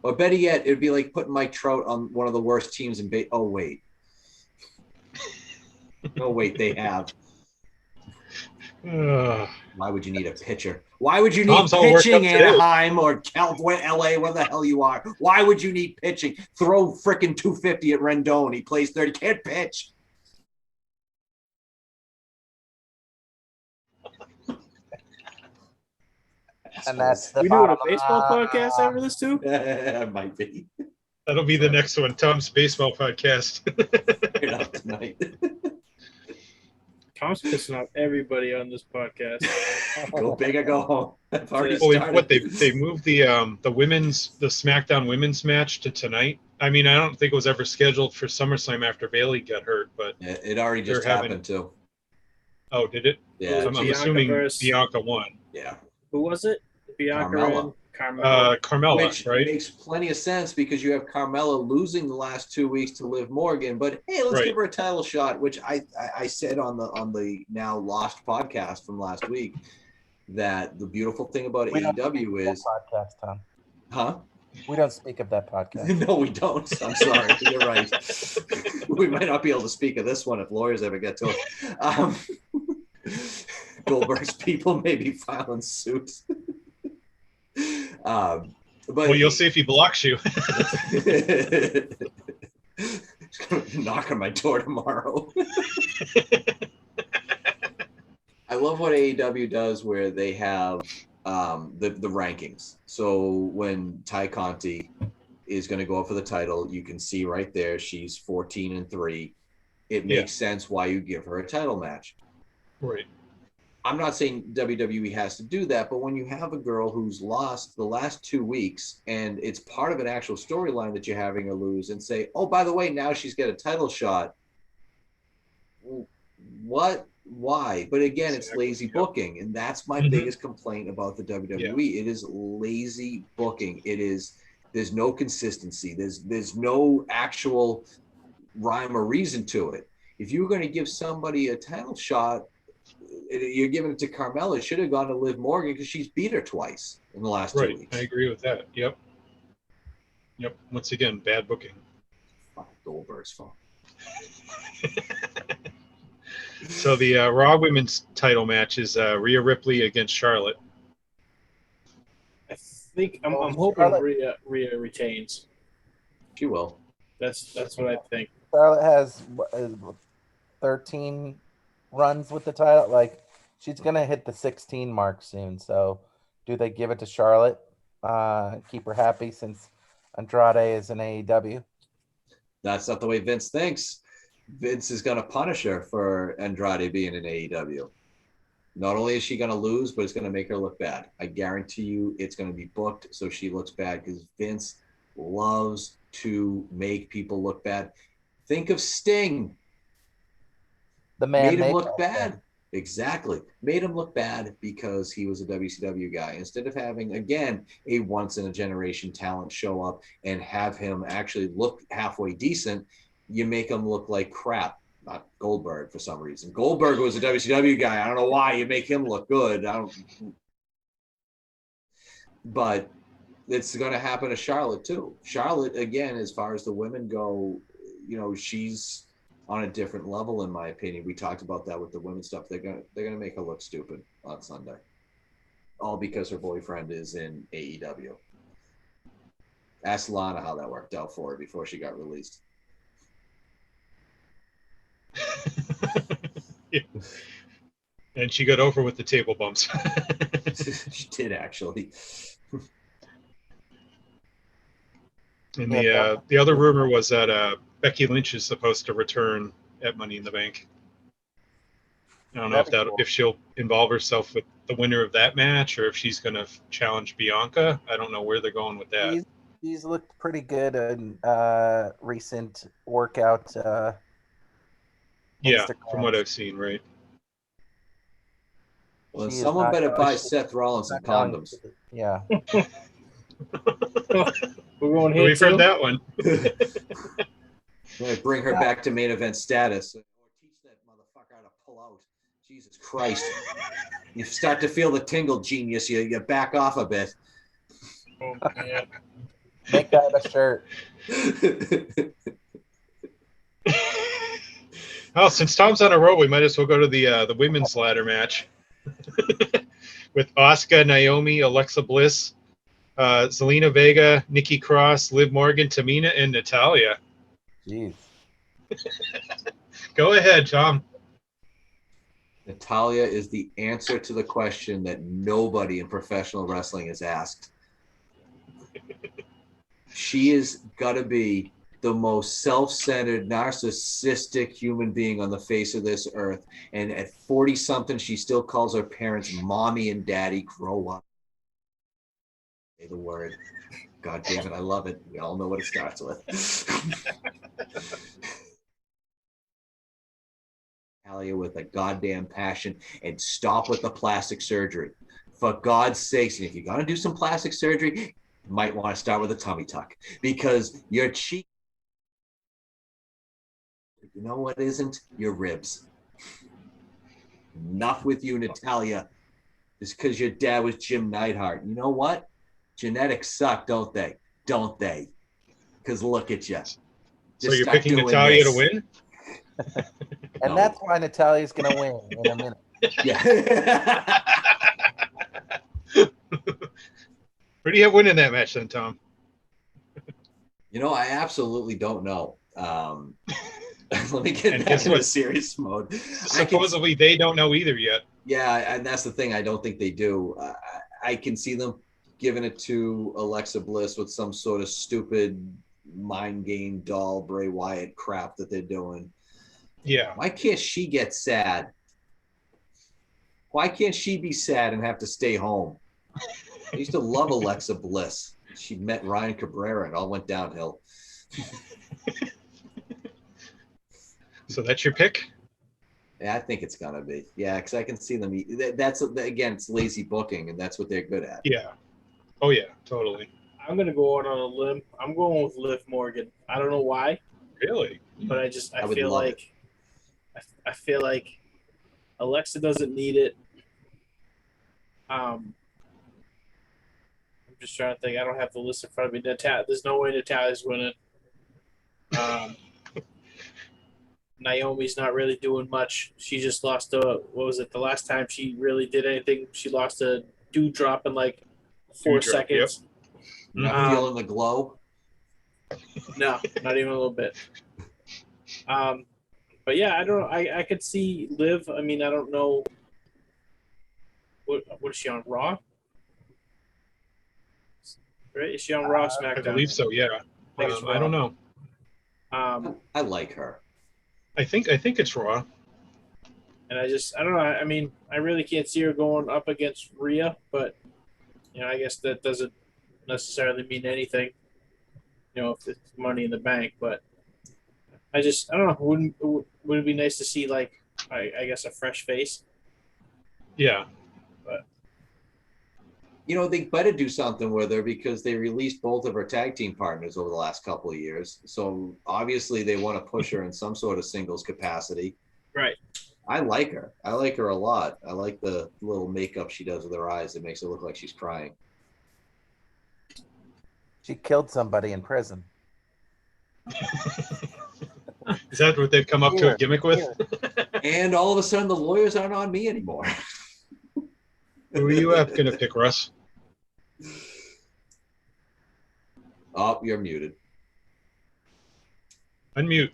Or better yet, it'd be like putting Mike Trout on one of the worst teams in oh, wait. Oh wait, they have. Uh, Why would you need a pitcher? Why would you need Tom's all worked up pitching, today. Anaheim or California, LA, where the hell you are? Why would you need pitching? Throw freaking 250 at Rendon. He plays 30. Can't pitch. And that's the We doing a bottom baseball line. podcast after this too? Might be. That'll be the next one. Tom's baseball podcast. Right up tonight. Tom's pissing off everybody on this podcast. Go big or go home. I've already Oh, started. what they moved the SmackDown women's match to tonight. I mean, I don't think it was ever scheduled for SummerSlam after Bayley got hurt, but It already just They're having- happened too. oh, did it? Yeah, I'm Bianca assuming versus- Bianca won. yeah. Who was it? Bianca Carmella. and Carmella. Carmella, Which right? makes plenty of sense because you have Carmella losing the last 2 weeks to Liv Morgan, but hey, let's Right. give her a title shot. Which I said on the now lost podcast from last week that the beautiful thing about We don't AEW speak of is, that podcast, Tom. huh? We don't speak of that podcast. No, we don't. I'm sorry. You're right. We might not be able to speak of this one if lawyers ever get to it. Goldberg's people may be filing suit. But Well, you'll see if he blocks you. He's gonna knock on my door tomorrow. I love what AEW does where they have the rankings. So when Ty Conti is going to go up for the title, you can see right there she's 14-3. It makes sense why you give her a title match. Right. I'm not saying WWE has to do that, but when you have a girl who's lost the last 2 weeks and it's part of an actual storyline that you're having her lose and say, oh, by the way, now she's got a title shot. What? Why? But again, it's lazy booking. And that's my biggest complaint about the WWE. It is lazy booking. There's no consistency. There's no actual rhyme or reason to it. If you were going to give somebody a title shot, you're giving it to Carmella. It should have gone to Liv Morgan because she's beat her twice in the last 2 Right. weeks. I agree with that. Yep. Once again, bad booking. Fuck Goldberg's fault. So the Raw Women's title match is Rhea Ripley against Charlotte. I think I'm Oh, hoping Charlotte- Rhea retains. She will. That's what I think. Charlotte has 13 runs with the title. Like, she's gonna hit the 16 mark soon. So, do they give it to Charlotte? Keep her happy since Andrade is in AEW. That's not the way Vince thinks. Vince is going to punish her for Andrade being in AEW. Not only is she going to lose, but it's going to make her look bad. I guarantee you it's going to be booked so she looks bad because Vince loves to make people look bad. Think of Sting. The man Made him they look call bad. Exactly. Made him look bad because he was a WCW guy. Instead of having, again, a once-in-a-generation talent show up and have him actually look halfway decent, you make him look like crap. Not Goldberg for some reason. Goldberg was a WCW guy. I don't know why you make him look good. But it's going to happen to Charlotte too. Charlotte, again, as far as the women go, she's on a different level in my opinion. We talked about that with the women's stuff. They're gonna make her look stupid on Sunday, all because her boyfriend is in AEW. Ask Lana how that worked out for her before she got released. Yeah. And she got over with the table bumps. She did actually. And the other rumor was that Becky Lynch is supposed to return at Money in the Bank. I don't know That'd be cool. if she'll involve herself with the winner of that match or if she's going to challenge Bianca. I don't know where they're going with that. He's looked pretty good in recent workout. Yeah, Instagrams. from what I've seen, right? Well, She is someone not better going- buy she's Seth Rollins some not going condoms. to- Yeah. We're going here We've too. heard that one. I'm gonna bring her back to main event status. Or teach that motherfucker how to pull out. Jesus Christ. You start to feel the tingle, genius. You back off a bit. Oh, man. Make that a shirt. Oh, since Tom's on a roll, we might as well go to the women's ladder match with Asuka, Naomi, Alexa Bliss, Zelina Vega, Nikki Cross, Liv Morgan, Tamina, and Natalia. Jeez. Go ahead, Tom. Natalia is the answer to the question that nobody in professional wrestling has asked. She is got to be the most self-centered, narcissistic human being on the face of this earth. And at 40-something, she still calls her parents mommy and daddy. Grow up. Say the word. God damn it, I love it. We all know what it starts with. Natalia with a goddamn passion, and stop with the plastic surgery. For God's sakes, and if you're going to do some plastic surgery, you might want to start with a tummy tuck, because your cheek, you know what isn't? Your ribs. Enough with you, Natalia. Just because your dad was Jim Neidhart. You know what? Genetics suck, don't they? Don't they? Because look at you. So you're picking Natalia to win? And No. that's why Natalia's going to win in a minute. Yeah. Where do you have winning that match then, Tom? You know, I absolutely don't know. Let me get And back guess into what? serious mode. Supposedly they don't know either yet. Yeah, and that's the thing. I don't think they do. I can see them giving it to Alexa Bliss with some sort of stupid mind game doll Bray Wyatt crap that they're doing. Yeah. Why can't she get sad? Why can't she be sad and have to stay home? I used to love Alexa Bliss. She met Ryan Cabrera and all went downhill. So that's your pick? Yeah, I think it's gonna be. Yeah, because I can see them. That's again, it's lazy booking, and that's what they're good at. Yeah. Oh yeah, totally. I'm gonna go out on a limb. I'm going with Liv Morgan. I don't know why, Really? but I would feel love like I feel like Alexa doesn't need it. I'm just trying to think. I don't have the list in front of me. There's no way Natalia's winning. Naomi's not really doing much. She just lost what was it? The last time she really did anything, she lost a drop in like 4 Dewdrop, seconds. Not feeling the glow. No, not even a little bit. But yeah, I don't. I could see Liv. I mean, I don't know. What is she on Raw? Right? Is she on Raw? SmackDown? I believe so. Yeah. I think it's I don't know. I like her. I think it's Raw. And I don't know. I mean, I really can't see her going up against Rhea, but I guess that doesn't necessarily mean anything. If it's Money in the Bank, but I don't know. Would it be nice to see like I guess a fresh face? Yeah. But They better do something with her because they released both of her tag team partners over the last couple of years. So obviously they want to push her in some sort of singles capacity. right. I like her. I like her a lot. I like the little makeup she does with her eyes. It makes it look like she's crying. She killed somebody in prison. Is that what they've come up to a gimmick with? And all of a sudden the lawyers aren't on me anymore. Who are you going to pick, Russ? Oh, you're muted. Unmute.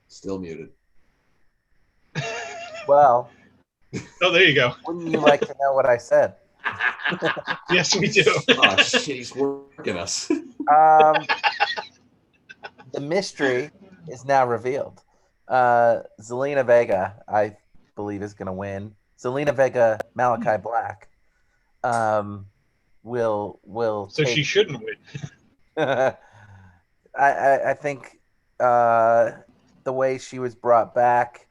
Still muted. Well, Oh, there you go. wouldn't you like to know what I said? Yes, we do. Oh, shit, he's working us. The mystery is now revealed. Zelina Vega, I believe, is going to win. Zelina Vega, Malachi Black, will. So she shouldn't win. I think the way she was brought back,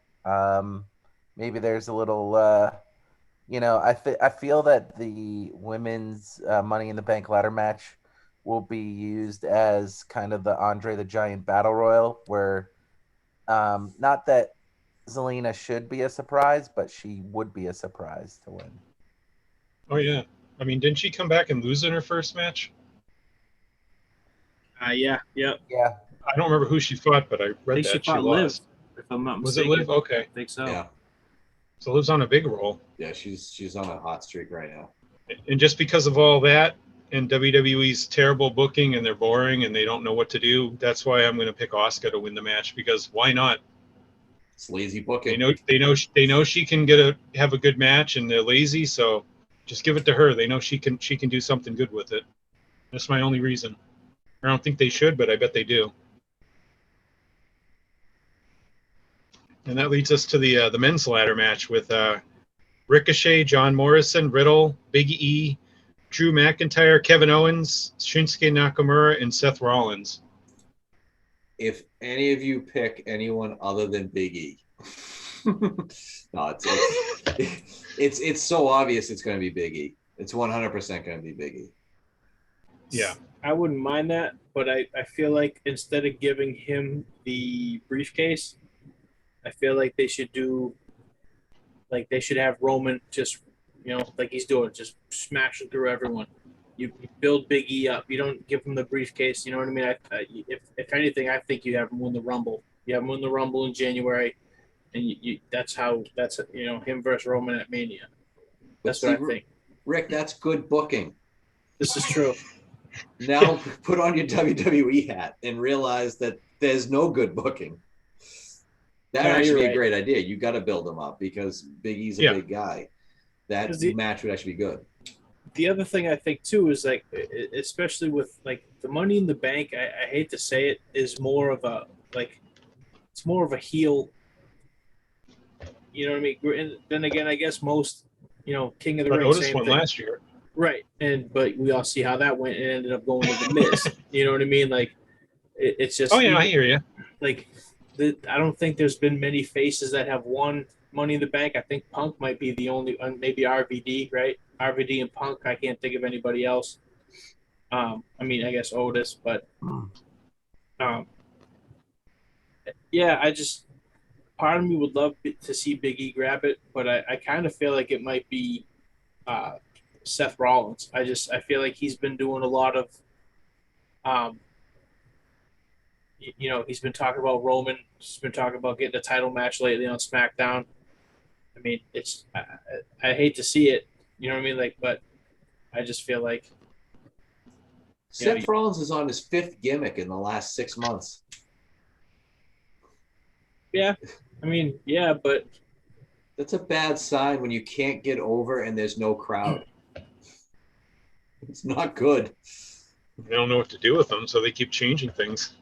maybe there's a little. I feel that the women's Money in the Bank ladder match will be used as kind of the Andre the Giant Battle Royal, where not that Zelina should be a surprise, but she would be a surprise to win. Oh, yeah. I mean, didn't she come back and lose in her first match? Yeah. Yeah, I don't remember who she fought, but I I read think she that she fought Liv, lost. if I'm not Was it mistaken. Liv? Okay, I think so. Yeah, so Liv's on a big roll, yeah, she's on a hot streak right now. and just because of all that and WWE's terrible booking and they're boring and they don't know what to do, that's why I'm going to pick Asuka to win the match, because why not? It's lazy They booking. know she can have a good match, and they're lazy, so just give it to her. They know she can do something good with it. That's my only reason. I don't think they should, but I bet they do. And that leads us to the men's ladder match with Ricochet, John Morrison, Riddle, Big E, Drew McIntyre, Kevin Owens, Shinsuke Nakamura, and Seth Rollins. If any of you pick anyone other than Big E, no, it's so obvious it's going to be Big E. It's 100% going to be Big E. Yeah. I wouldn't mind that, but I feel like instead of giving him the briefcase, I feel like they should have Roman just, like he's doing, just smashing through everyone. You build Big E up. You don't give him the briefcase. You know what I mean? If anything, I think you have him win the Rumble. You have him win the Rumble in January, and that's him versus Roman at Mania. That's what I think. Rick, that's good booking. This is true. Now put on your WWE hat and realize that there's no good booking. That would actually be a great idea. You got to build him up because Big E's a big guy. That match would actually be good. The other thing I think too is like, especially with like the Money in the Bank, I hate to say it, is more of a it's more of a heel. You know what I mean? And then again, I guess most, King of the Ring. Otis same won thing. last year. Right, but we all see how that went and ended up going to the Miz. You know what I mean? Like, it's just. Oh yeah, I hear you. Like, I don't think there's been many faces that have won Money in the Bank. I think Punk might be the only, maybe RVD, right? RVD and Punk. I can't think of anybody else. I mean, I guess Otis, but yeah, part of me would love to see Big E grab it, but I kind of feel like it might be Seth Rollins. I feel like he's been doing a lot of, he's been talking about Roman. He's been talking about getting a title match lately on SmackDown. I mean, I hate to see it, you know what I mean? Like, but I just feel like Seth Rollins is on his 5th gimmick in the last 6 months. Yeah, I mean, yeah, but that's a bad sign when you can't get over and there's no crowd. It's not good. They don't know what to do with them, so they keep changing things.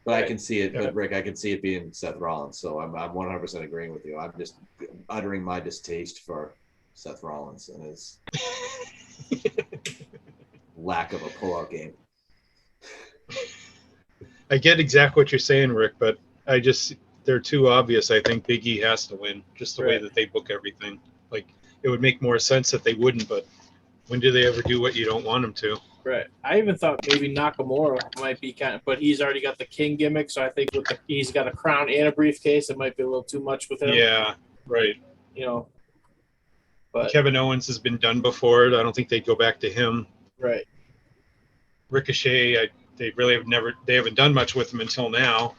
But right. I can see it. Yeah. But Rick, I can see it being Seth Rollins. So I'm 100% agreeing with you. I'm just uttering my distaste for Seth Rollins and his lack of a pullout game. I get exactly what you're saying, Rick, but they're too obvious. I think Big E has to win, just the way that they book everything. Like, it would make more sense if they wouldn't, but when do they ever do what you don't want them to? Right. I even thought maybe Nakamura might be but he's already got the King gimmick, so I think he's got a crown and a briefcase. It might be a little too much with him. Yeah, right. But Kevin Owens has been done before. I don't think they'd go back to him. Right. Ricochet, they haven't done much with him until now.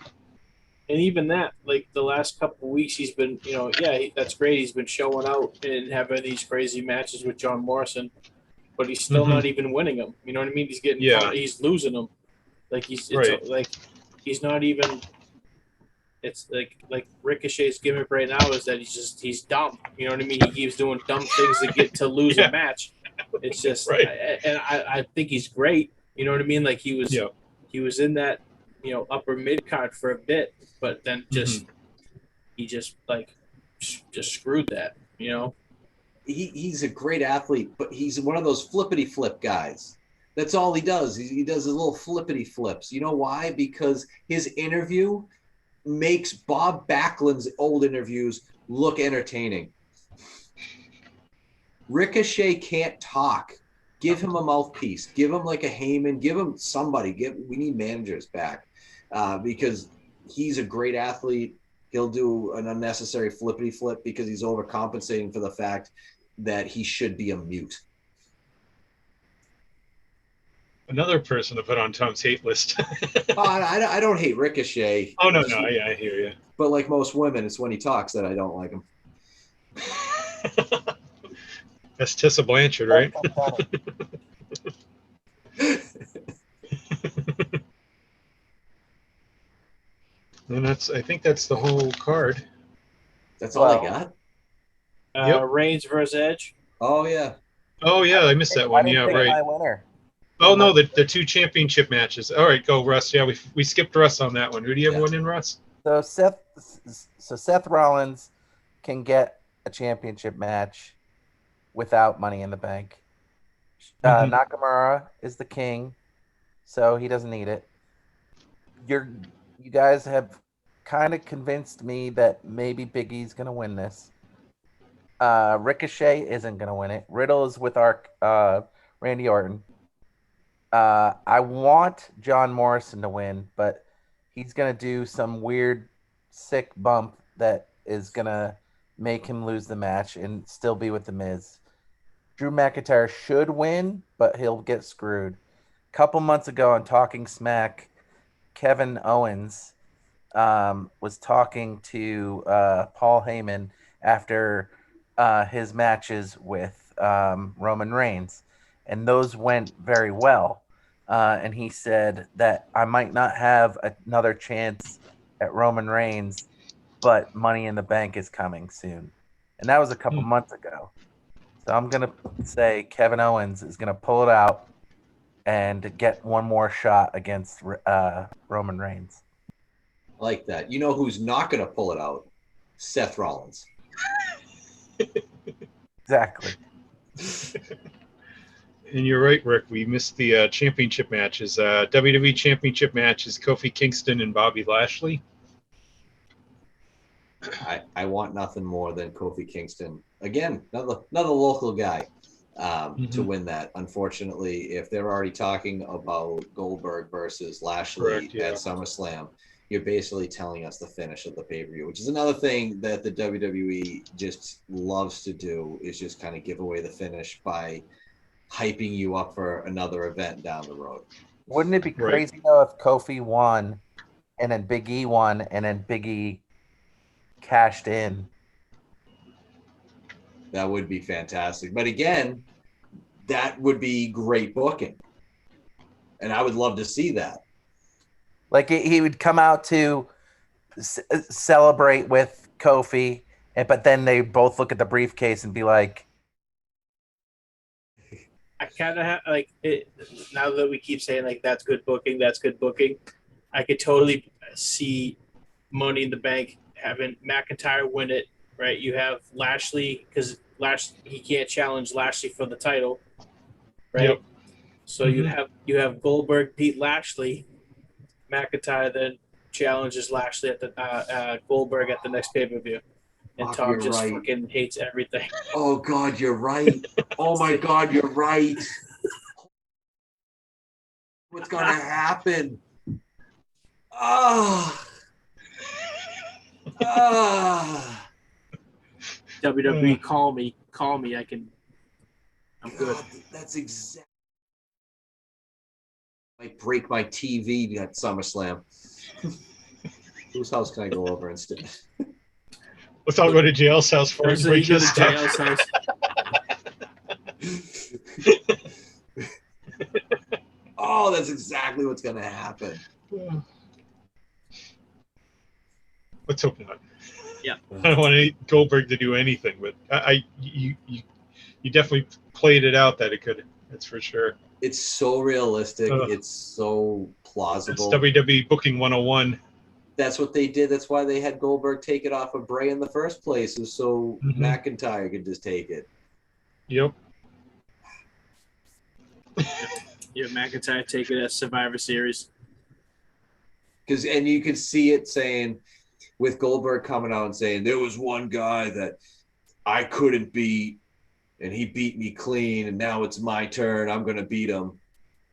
And even that, like the last couple of weeks, he's been, that's great. He's been showing out and having these crazy matches with John Morrison, but he's still not even winning them. You know what I mean? He's he's losing them. Like he's not even. It's like Ricochet's gimmick right now is that he's dumb. You know what I mean? He keeps doing dumb things to lose a match. It's just, I think he's great. You know what I mean? Like he was in that, upper mid card for a bit, but then he just screwed that. He's a great athlete, but he's one of those flippity flip guys. That's all he does. He does his little flippity flips. You know why? Because his interview makes Bob Backlund's old interviews look entertaining. Ricochet can't talk. Give him a mouthpiece. Give him like a Heyman. Give him somebody. We need managers back because he's a great athlete. He'll do an unnecessary flippity flip because he's overcompensating for the fact that he should be a mute. Another person to put on Tom's hate list. I don't hate Ricochet. Oh, no, I hear you. But like most women, it's when he talks that I don't like him. That's Tessa Blanchard, right? And I think that's the whole card. That's all I got? Yep. Reigns versus Edge. Oh, yeah. Oh, yeah, I missed that one. Yeah, right. My winner. Oh, no, the two championship matches. All right, go, Russ. Yeah, we skipped Russ on that one. Who do you have winning, Russ? So Seth Rollins can get a championship match without Money in the Bank. Nakamura is the king, so he doesn't need it. You guys have kind of convinced me that maybe Big E's going to win this. Ricochet isn't going to win it. Riddle is with our Randy Orton. I want John Morrison to win, but he's going to do some weird, sick bump that is going to make him lose the match and still be with The Miz. Drew McIntyre should win, but he'll get screwed. A couple months ago on Talking Smack, Kevin Owens was talking to Paul Heyman after his matches with Roman Reigns, and those went very well. And he said that I might not have another chance at Roman Reigns, but Money in the Bank is coming soon. And that was a couple months ago. So I'm going to say Kevin Owens is going to pull it out and get one more shot against Roman Reigns. I like that. You know who's not going to pull it out? Seth Rollins. Exactly. And you're right, Rick. We missed the championship matches. WWE championship matches, Kofi Kingston and Bobby Lashley. I want nothing more than Kofi Kingston. Again, another local guy to win that. Unfortunately, if they're already talking about Goldberg versus Lashley at SummerSlam, you're basically telling us the finish of the pay-per-view, which is another thing that the WWE just loves to do, is just kind of give away the finish by hyping you up for another event down the road. Wouldn't it be crazy, though, if Kofi won and then Big E won and then Big E cashed in? That would be fantastic. But again, that would be great booking. And I would love to see that. Like he would come out to celebrate with Kofi, but then they both look at the briefcase and be like, I kind of have like it now that we keep saying like that's good booking. I could totally see Money in the Bank having McIntyre win it. Right, you have Lashley because he can't challenge Lashley for the title. Right, yep. So you have Goldberg beat Lashley. McIntyre then challenges Lashley at the Goldberg at the next pay-per-view. And Tom just fucking hates everything. Oh, God, you're right. Oh, my God, you're right. What's going to happen? WWE, call me. I'm good. That's exactly. I break my TV at SummerSlam. Whose house can I go over instead? Let's all go to JL's house for it. You go to JL's house. Oh, that's exactly what's going to happen. Let's hope not. Yeah. I don't want Goldberg to do anything, but you definitely played it out that it could. That's for sure. It's so realistic. It's so plausible. It's WWE Booking 101. That's what they did. That's why they had Goldberg take it off of Bray in the first place, is so McIntyre could just take it. Yep. Yeah, McIntyre take it at Survivor Series. And you could see it saying, with Goldberg coming out and saying, there was one guy that I couldn't beat, and he beat me clean, and now it's my turn. I'm going to beat him.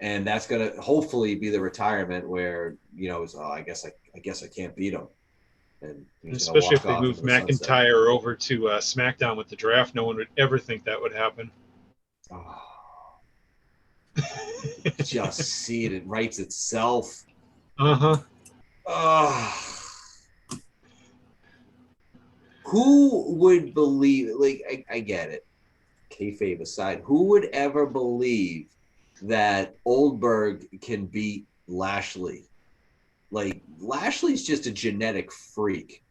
And that's going to hopefully be the retirement where, I guess I can't beat him. And especially if they move McIntyre over to SmackDown with the draft, no one would ever think that would happen. Just see it. It writes itself. Uh-huh. Who would believe? Like, I get it. Kayfabe aside, who would ever believe that Goldberg can beat Lashley? Like, Lashley's just a genetic freak.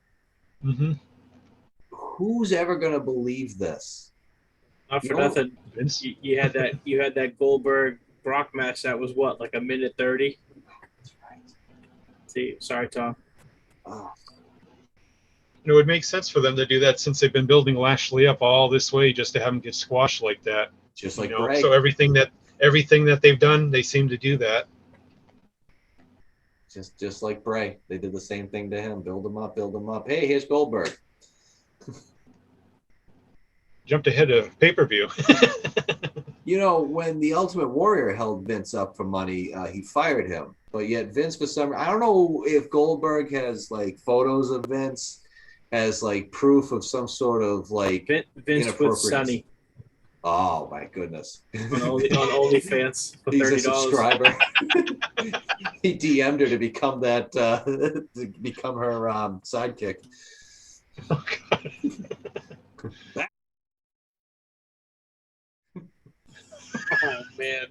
Mm-hmm. Who's ever gonna believe this? Not You for know- nothing. Vince. You had that Goldberg Brock match that was what, like a minute 30. That's right. See, sorry, Tom. Oh, It would make sense for them to do that since they've been building Lashley up all this way just to have him get squashed like that. just You like know, Bray. so everything that they've done, they seem to do that. Just like Bray. They did the same thing to him. Build him up, build him up. Hey, here's Goldberg. Jumped ahead of pay-per-view. You know, when the Ultimate Warrior held Vince up for money, he fired him. But yet Vince, for some, I don't know if Goldberg has like photos of Vince, has like proof of some sort of like Vince with inappropriate. Sonny Oh my goodness! on OnlyFans for He's a $30. subscriber. He DM'd her to become that to become her sidekick. Oh, God. Oh man.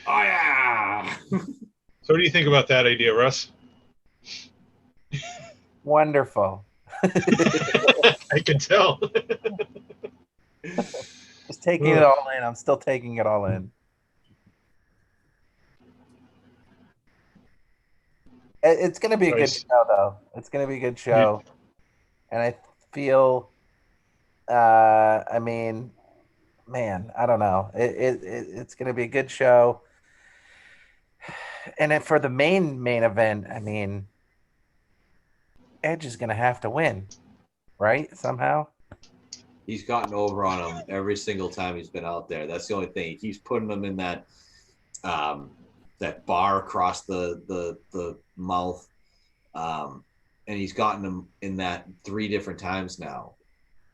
Oh yeah. So what do you think about that idea, Russ? Wonderful. I can tell. Just taking it all in. I'm still taking it all in. It's going to be a good Nice. show, though. It's going to be a good show. And I feel, I mean, man, I don't know. It's going to be a good show. And then for the main event, I mean, Edge is going to have to win, right? Somehow. He's gotten over on him every single time he's been out there. That's the only thing. He keeps putting him in that that bar across the mouth, and he's gotten him in that 3 different times now.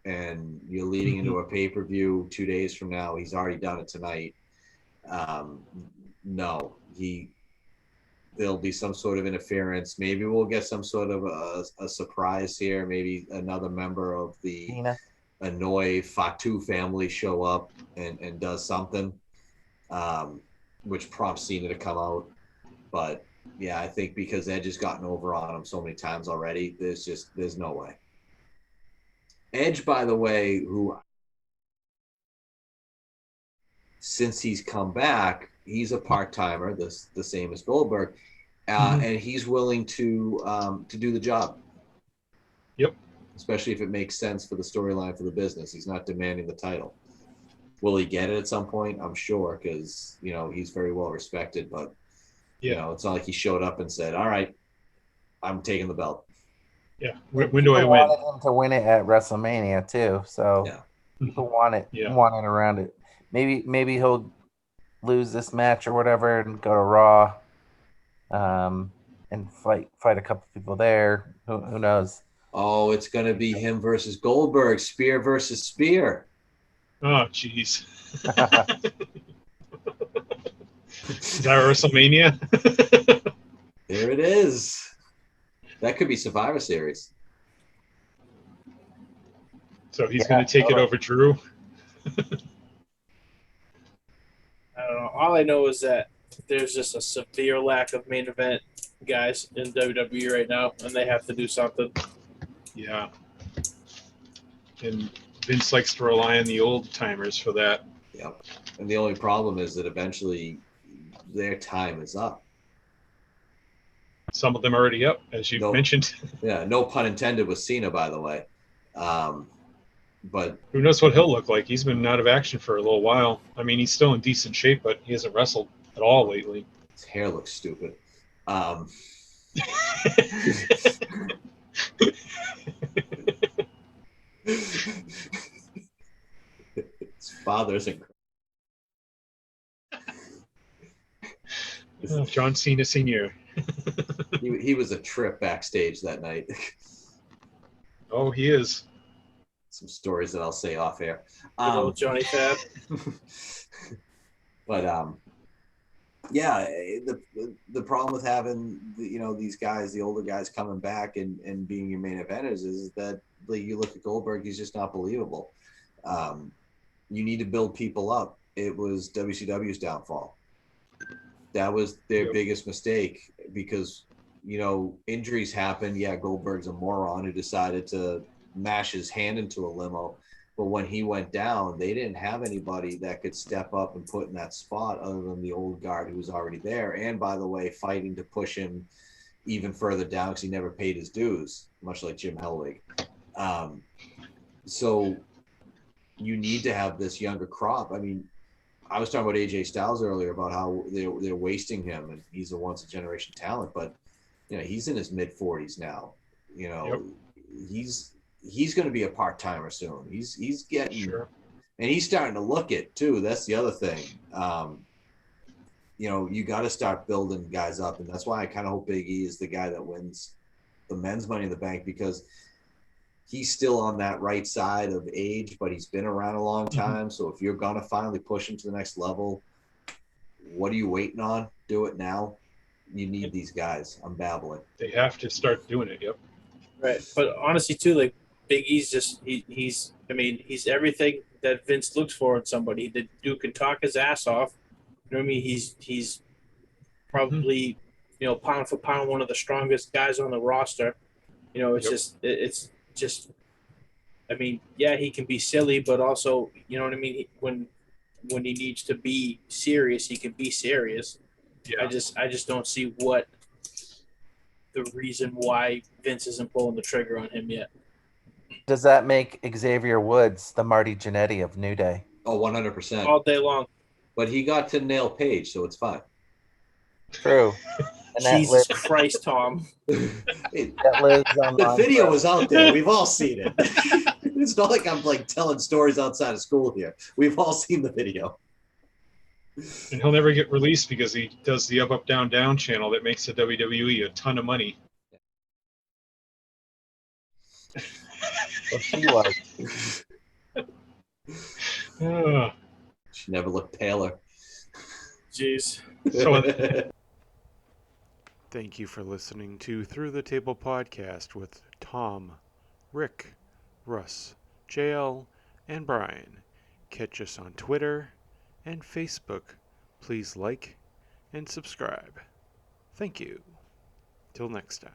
And you're leading into a pay-per-view 2 days from now. He's already done it tonight. No, there'll be some sort of interference. Maybe we'll get some sort of a surprise here. Maybe another member of the Cena. Hanoi Fatu family show up and does something, which prompts Cena to come out. But yeah, I think because Edge has gotten over on him so many times already, there's no way. Edge, by the way, who since he's come back, he's a part-timer, the same as Goldberg, and he's willing to do the job. Yep. Especially if it makes sense for the storyline for the business. He's not demanding the title. Will he get it at some point? I'm sure, because he's very well respected. But it's not like he showed up and said, "All right, I'm taking the belt." Yeah. When do I People win? wanted him to win it at WrestleMania too, so Yeah. people want it around it. Maybe he'll lose this match or whatever and go to Raw, and fight a couple people there. Who knows? Oh, it's going to be him versus Goldberg, spear versus spear. Oh, jeez. Is that WrestleMania? There it is. That could be Survivor Series. So he's going to take it over Drew. I don't know. All I know is that there's just a severe lack of main event guys in WWE right now, and they have to do something. Yeah. And Vince likes to rely on the old timers for that. Yep. And the only problem is that eventually their time is up. Some of them are already up, as you mentioned. Yeah, no pun intended with Cena, by the way. But who knows what he'll look like? He's been out of action for a little while. I mean, he's still in decent shape, but he hasn't wrestled at all lately. His hair looks stupid. His father's incredible. John Cena Sr. He was a trip backstage that night. Oh, he is. some stories that I'll say off air. Good old Johnny Fab. But yeah, the problem with having these guys, the older guys coming back and being your main eventers is that you look at Goldberg, he's just not believable. You need to build people up. It was WCW's downfall. That was their biggest mistake because injuries happen. Yeah, Goldberg's a moron who decided to mash his hand into a limo. But when he went down, they didn't have anybody that could step up and put in that spot other than the old guard who was already there. And by the way, fighting to push him even further down because he never paid his dues, much like Jim Hellwig. So you need to have this younger crop. I mean, I was talking about AJ Styles earlier about how they're wasting him, and he's a once a generation talent. But he's in his mid 40s now. He's going to be a part timer soon. He's getting, and he's starting to look it too. That's the other thing. You got to start building guys up, and that's why I kind of hope Big E is the guy that wins the men's Money in the Bank, because he's still on that right side of age, but he's been around a long time. So if you're going to finally push him to the next level, what are you waiting on? Do it now. You need these guys. I'm babbling. They have to start doing it. Yep. Right. But honestly, too, like Big E's just he's everything that Vince looks for in somebody. The dude can talk his ass off. You know what I mean? He's probably pound for pound one of the strongest guys on the roster. It's just I mean, yeah, he can be silly, but also, you know what I mean? When he needs to be serious, he can be serious. Yeah. I just don't see what the reason why Vince isn't pulling the trigger on him yet. Does that make Xavier Woods the Marty Jannetty of New Day? Oh, 100%. All day long. But he got to nail Page, so it's fine. True. And Jesus Christ, Tom. that lives on The video was out there. We've all seen it. It's not like I'm telling stories outside of school here. We've all seen the video. And he'll never get released because he does the up, up, down, down channel that makes the WWE a ton of money. Well, she was. She never looked paler. Jeez. So Thank you for listening to Through the Table Podcast with Tom, Rick, Russ, JL, and Brian. Catch us on Twitter and Facebook. Please like and subscribe. Thank you. Till next time.